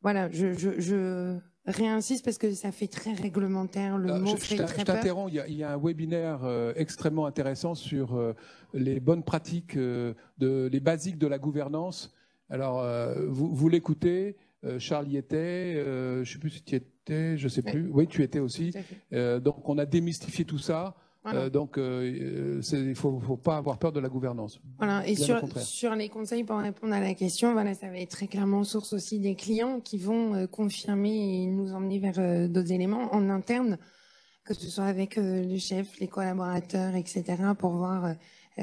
voilà, je réinsiste parce que ça fait très réglementaire. Le mot fait très peur. Je t'interromps, il y a un webinaire extrêmement intéressant sur les bonnes pratiques, les basiques de la gouvernance. Alors, vous l'écoutez, Charles y était, je ne sais plus si tu y étais, je ne sais plus. Oui, tu étais aussi. Donc, on a démystifié tout ça. Voilà. Donc, il faut pas avoir peur de la gouvernance. Voilà. Et sur les conseils pour répondre à la question, voilà, ça va être très clairement source aussi des clients qui vont confirmer et nous emmener vers d'autres éléments en interne, que ce soit avec le chef, les collaborateurs, etc., pour voir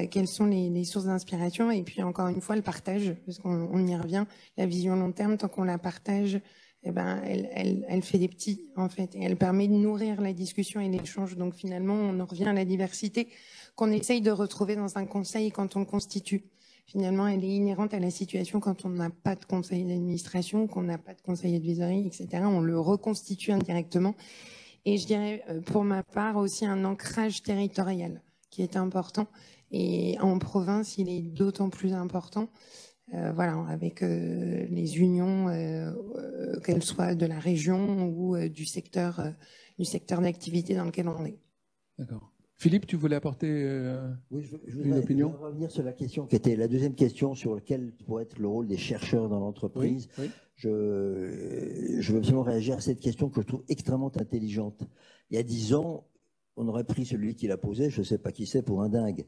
quelles sont les sources d'inspiration. Et puis, encore une fois, le partage, parce qu'on y revient, la vision long terme, tant qu'on la partage, eh ben, elle fait des petits, en fait, et elle permet de nourrir la discussion et l'échange. Donc, finalement, on en revient à la diversité qu'on essaye de retrouver dans un conseil quand on le constitue. Finalement, elle est inhérente à la situation quand on n'a pas de conseil d'administration, qu'on n'a pas de conseil advisory, etc. On le reconstitue indirectement. Et je dirais, pour ma part, aussi un ancrage territorial qui est important. Et en province, il est d'autant plus important. Voilà, avec les unions, qu'elles soient de la région ou du secteur d'activité dans lequel on est. D'accord. Philippe, tu voulais apporter une opinion? Je voudrais revenir sur la question qui était la deuxième question sur laquelle pourrait être le rôle des chercheurs dans l'entreprise. Oui, oui. Je veux absolument réagir à cette question que je trouve extrêmement intelligente. Il y a 10 ans, on aurait pris celui qui l'a posée, je ne sais pas qui c'est, pour un dingue.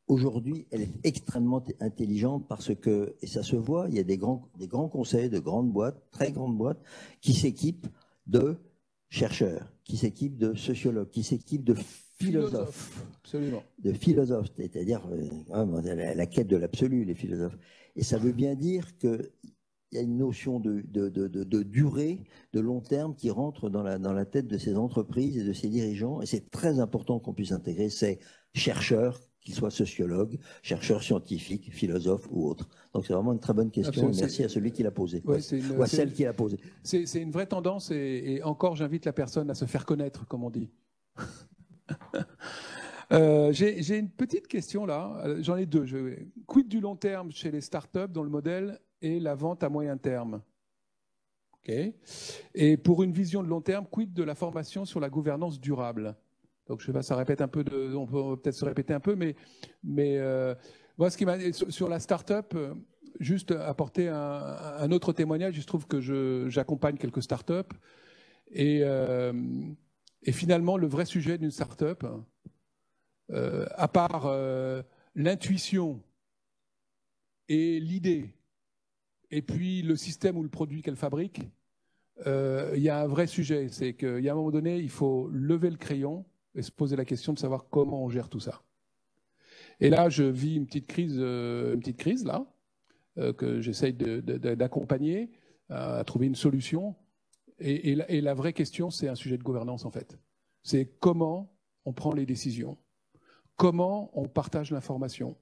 Aujourd'hui, elle est extrêmement intelligente parce que, et ça se voit, il y a des grands conseils de grandes boîtes, très grandes boîtes, qui s'équipent de chercheurs, qui s'équipent de sociologues, qui s'équipent de philosophes. Absolument. De philosophes, c'est-à-dire la quête de l'absolu, les philosophes. Et ça veut bien dire qu'il y a une notion de durée, de long terme qui rentre dans la tête de ces entreprises et de ces dirigeants. Et c'est très important qu'on puisse intégrer ces chercheurs, qu'ils soient sociologues, chercheurs scientifiques, philosophes ou autres. Donc c'est vraiment une très bonne question. Et merci à celui qui l'a posée, ou à celle qui l'a posée. C'est une vraie tendance et encore j'invite la personne à se faire connaître, comme on dit. J'ai une petite question là, j'en ai deux. Quid du long terme chez les startups dont le modèle est la vente à moyen terme? Okay. Et pour une vision de long terme, quid de la formation sur la gouvernance durable? Donc je sais pas, ça répète un peu, on peut peut-être se répéter un peu, mais moi ce qui m'a sur la startup, juste apporter un autre témoignage. Il se trouve que j'accompagne quelques startups et finalement le vrai sujet d'une startup, à part l'intuition et l'idée, et puis le système ou le produit qu'elle fabrique, il y a un vrai sujet. C'est qu'il y a un moment donné, il faut lever le crayon et se poser la question de savoir comment on gère tout ça. Et là, je vis une petite crise là, que j'essaye d'accompagner, à trouver une solution. Et la vraie question, c'est un sujet de gouvernance en fait. C'est comment on prend les décisions. Comment on partage l'information.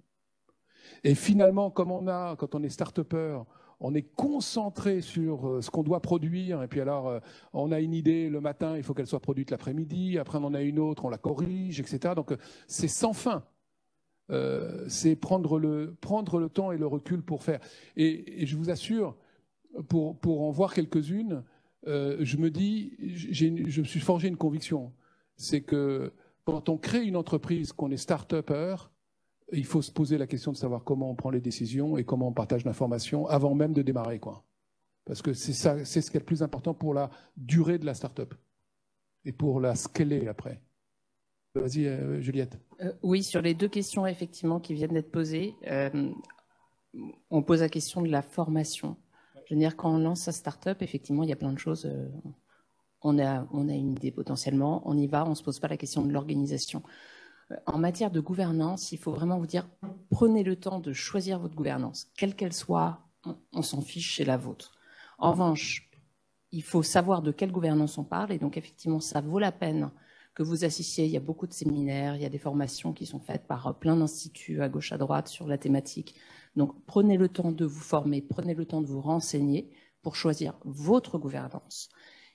Et finalement, quand on est start-upper, on est concentré sur ce qu'on doit produire. Et puis alors, on a une idée le matin, il faut qu'elle soit produite l'après-midi. Après, on en a une autre, on la corrige, etc. Donc, c'est sans fin. C'est prendre le temps et le recul pour faire. Et je vous assure, pour en voir quelques-unes, je me dis, je me suis forgé une conviction. C'est que quand on crée une entreprise, qu'on est start-upper, il faut se poser la question de savoir comment on prend les décisions et comment on partage l'information avant même de démarrer, quoi. Parce que c'est ça, c'est ce qui est le plus important pour la durée de la start-up et pour la scaler après. Vas-y, Juliette. Oui, sur les deux questions effectivement qui viennent d'être posées, on pose la question de la formation. Je veux dire, quand on lance sa start-up, effectivement, il y a plein de choses. On a une idée potentiellement, on y va, on ne se pose pas la question de l'organisation. En matière de gouvernance, il faut vraiment vous dire, prenez le temps de choisir votre gouvernance, quelle qu'elle soit, on s'en fiche, c'est la vôtre. En revanche, il faut savoir de quelle gouvernance on parle, et donc effectivement, ça vaut la peine que vous assistiez. Il y a beaucoup de séminaires, il y a des formations qui sont faites par plein d'instituts à gauche, à droite sur la thématique. Donc prenez le temps de vous former, prenez le temps de vous renseigner pour choisir votre gouvernance.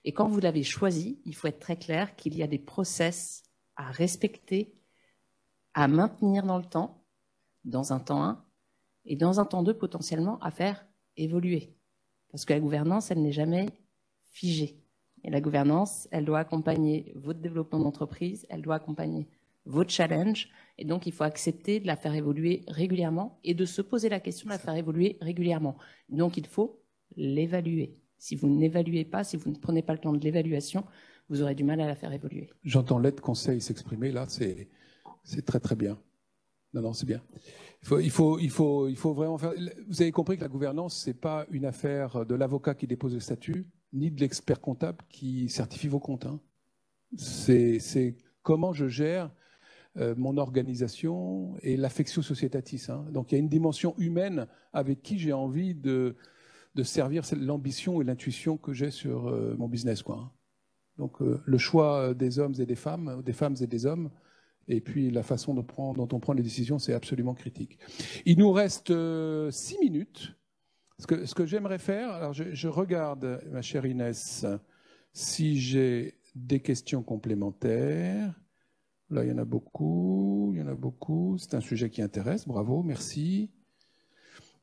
Et quand vous l'avez choisi, il faut être très clair qu'il y a des process à respecter, à maintenir dans le temps, dans un temps 1, et dans un temps 2, potentiellement, à faire évoluer. Parce que la gouvernance, elle n'est jamais figée. Et la gouvernance, elle doit accompagner votre développement d'entreprise, elle doit accompagner votre challenge, et donc il faut accepter de la faire évoluer régulièrement et de se poser la question de la faire évoluer régulièrement. Donc il faut l'évaluer. Si vous n'évaluez pas, si vous ne prenez pas le temps de l'évaluation, vous aurez du mal à la faire évoluer. J'entends l'aide conseil s'exprimer là, c'est très très bien. Non, c'est bien. Il faut vraiment faire. Vous avez compris que la gouvernance, c'est pas une affaire de l'avocat qui dépose le statut, ni de l'expert comptable qui certifie vos comptes. Hein. C'est comment je gère mon organisation et l'affectio societatis. Hein. Donc il y a une dimension humaine avec qui j'ai envie de servir l'ambition et l'intuition que j'ai sur mon business, quoi. Hein. Donc le choix des hommes et des femmes et des hommes, et puis la façon dont on prend les décisions, c'est absolument critique. Il nous reste 6 minutes. Ce que j'aimerais faire, alors je regarde, ma chère Inès, si j'ai des questions complémentaires. Là, il y en a beaucoup. C'est un sujet qui intéresse. Bravo, merci.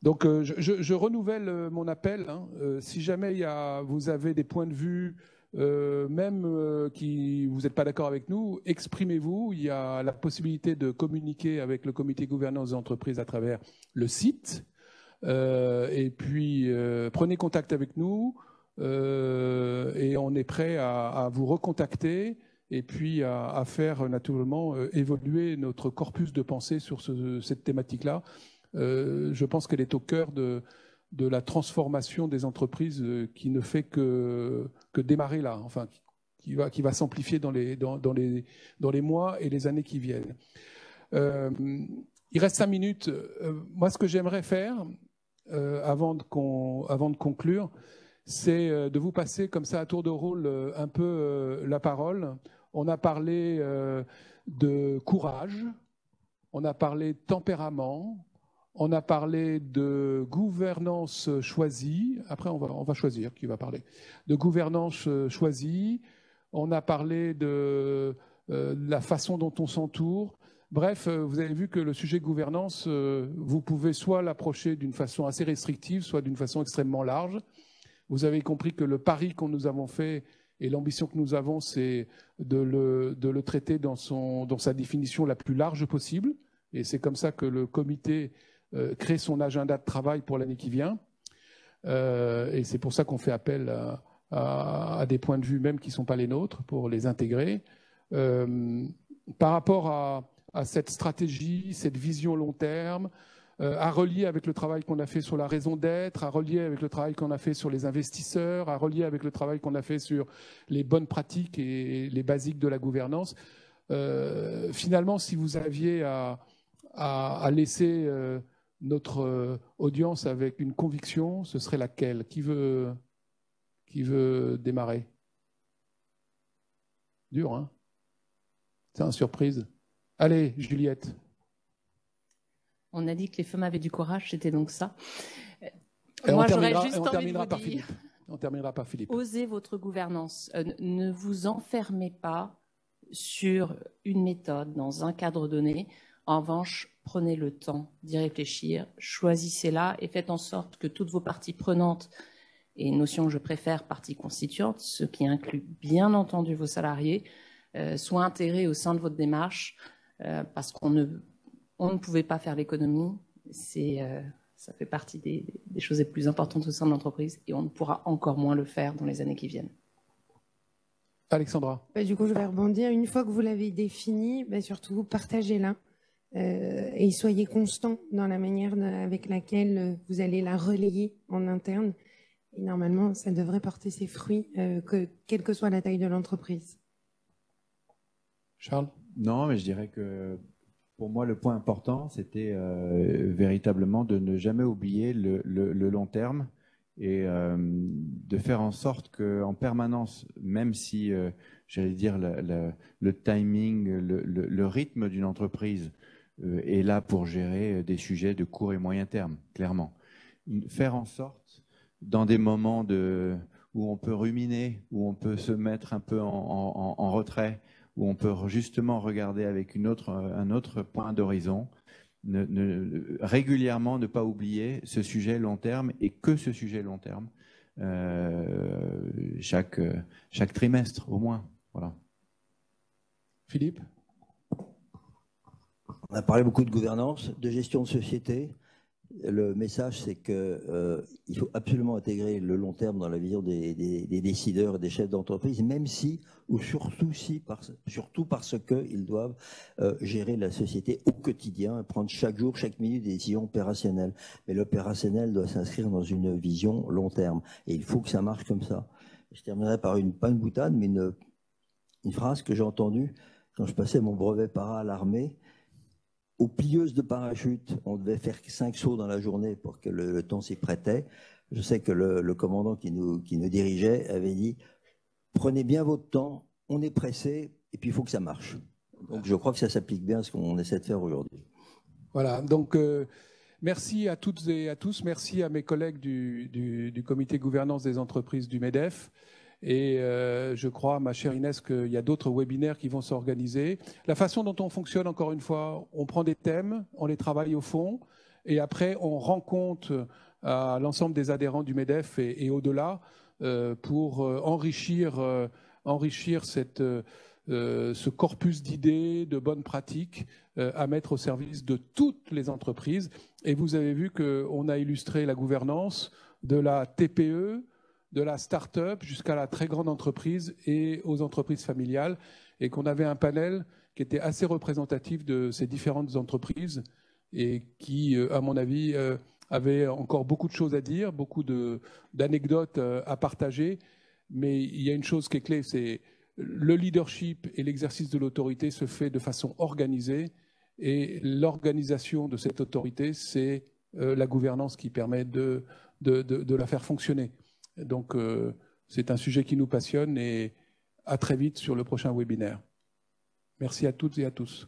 Donc, je renouvelle mon appel. Hein. Si jamais vous avez des points de vue, même qui vous n'êtes pas d'accord avec nous, exprimez-vous. Il y a la possibilité de communiquer avec le comité gouvernance des entreprises à travers le site. Et puis, prenez contact avec nous et on est prêt à vous recontacter et puis à faire naturellement évoluer notre corpus de pensée sur cette thématique-là. Je pense qu'elle est au cœur de la transformation des entreprises qui ne fait que démarrer là, enfin qui va s'amplifier dans les mois et les années qui viennent. Il reste 5 minutes. Moi, ce que j'aimerais faire, avant de conclure, c'est de vous passer comme ça à tour de rôle un peu la parole. On a parlé de courage, on a parlé de tempérament, on a parlé de gouvernance choisie. Après, on va choisir qui va parler. De gouvernance choisie. On a parlé de la façon dont on s'entoure. Bref, vous avez vu que le sujet gouvernance, vous pouvez soit l'approcher d'une façon assez restrictive, soit d'une façon extrêmement large. Vous avez compris que le pari que nous avons fait et l'ambition que nous avons, c'est de le traiter dans sa définition la plus large possible. Et c'est comme ça que le comité crée son agenda de travail pour l'année qui vient. Et c'est pour ça qu'on fait appel à des points de vue même qui ne sont pas les nôtres pour les intégrer. Par rapport à cette stratégie, cette vision long terme, à relier avec le travail qu'on a fait sur la raison d'être, à relier avec le travail qu'on a fait sur les investisseurs, à relier avec le travail qu'on a fait sur les bonnes pratiques et les basiques de la gouvernance. Finalement, si vous aviez à laisser notre audience avec une conviction, ce serait laquelle? Qui veut démarrer? Dur, hein? C'est une surprise. Allez, Juliette. On a dit que les femmes avaient du courage, c'était donc ça. Moi, j'aurais juste envie de vous dire, on terminera par Philippe. Osez votre gouvernance. Ne vous enfermez pas sur une méthode dans un cadre donné. En revanche, prenez le temps d'y réfléchir, choisissez-la et faites en sorte que toutes vos parties prenantes, et notion que je préfère parties constituantes, ce qui inclut bien entendu vos salariés, soient intégrées au sein de votre démarche, parce qu'on ne pouvait pas faire l'économie. Ça fait partie des choses les plus importantes au sein de l'entreprise et on ne pourra encore moins le faire dans les années qui viennent. Alexandra. Du coup, je vais rebondir. Une fois que vous l'avez défini, surtout partagez-la et soyez constant dans la manière avec laquelle vous allez la relayer en interne. Et normalement, ça devrait porter ses fruits, quelle que soit la taille de l'entreprise. Charles? Non, mais je dirais que pour moi, le point important, c'était véritablement de ne jamais oublier le long terme et de faire en sorte qu'en permanence, même si, j'allais dire, le timing, le rythme d'une entreprise est là pour gérer des sujets de court et moyen terme, clairement. Faire en sorte, dans des moments où on peut ruminer, où on peut se mettre un peu en retrait, où on peut justement regarder avec un autre point d'horizon, régulièrement ne pas oublier ce sujet long terme et que ce sujet long terme, chaque trimestre au moins. Voilà. Philippe? On a parlé beaucoup de gouvernance, de gestion de société. Le message, c'est qu'il faut absolument intégrer le long terme dans la vision des décideurs et des chefs d'entreprise, même si, ou surtout parce qu'ils doivent gérer la société au quotidien, prendre chaque jour, chaque minute des décisions opérationnelles. Mais l'opérationnel doit s'inscrire dans une vision long terme. Et il faut que ça marche comme ça. Je terminerai par pas une boutade, mais une phrase que j'ai entendue quand je passais mon brevet para à l'armée. Aux plieuses de parachute, on devait faire 5 sauts dans la journée pour que le temps s'y prêtait. Je sais que le commandant qui nous dirigeait avait dit « Prenez bien votre temps, on est pressé, et puis il faut que ça marche ». Donc je crois que ça s'applique bien à ce qu'on essaie de faire aujourd'hui. Voilà, donc merci à toutes et à tous, merci à mes collègues du comité gouvernance des entreprises du MEDEF. Et je crois, ma chère Inès, qu'il y a d'autres webinaires qui vont s'organiser. La façon dont on fonctionne, encore une fois, on prend des thèmes, on les travaille au fond, et après on rend compte à l'ensemble des adhérents du MEDEF et au-delà pour enrichir ce corpus d'idées, de bonnes pratiques à mettre au service de toutes les entreprises. Et vous avez vu qu'on a illustré la gouvernance de la TPE, de la start-up jusqu'à la très grande entreprise et aux entreprises familiales, et qu'on avait un panel qui était assez représentatif de ces différentes entreprises et qui, à mon avis, avait encore beaucoup de choses à dire, beaucoup d'anecdotes à partager. Mais il y a une chose qui est clé, c'est le leadership et l'exercice de l'autorité se fait de façon organisée, et l'organisation de cette autorité, c'est la gouvernance qui permet de la faire fonctionner. Donc, c'est un sujet qui nous passionne et à très vite sur le prochain webinaire. Merci à toutes et à tous.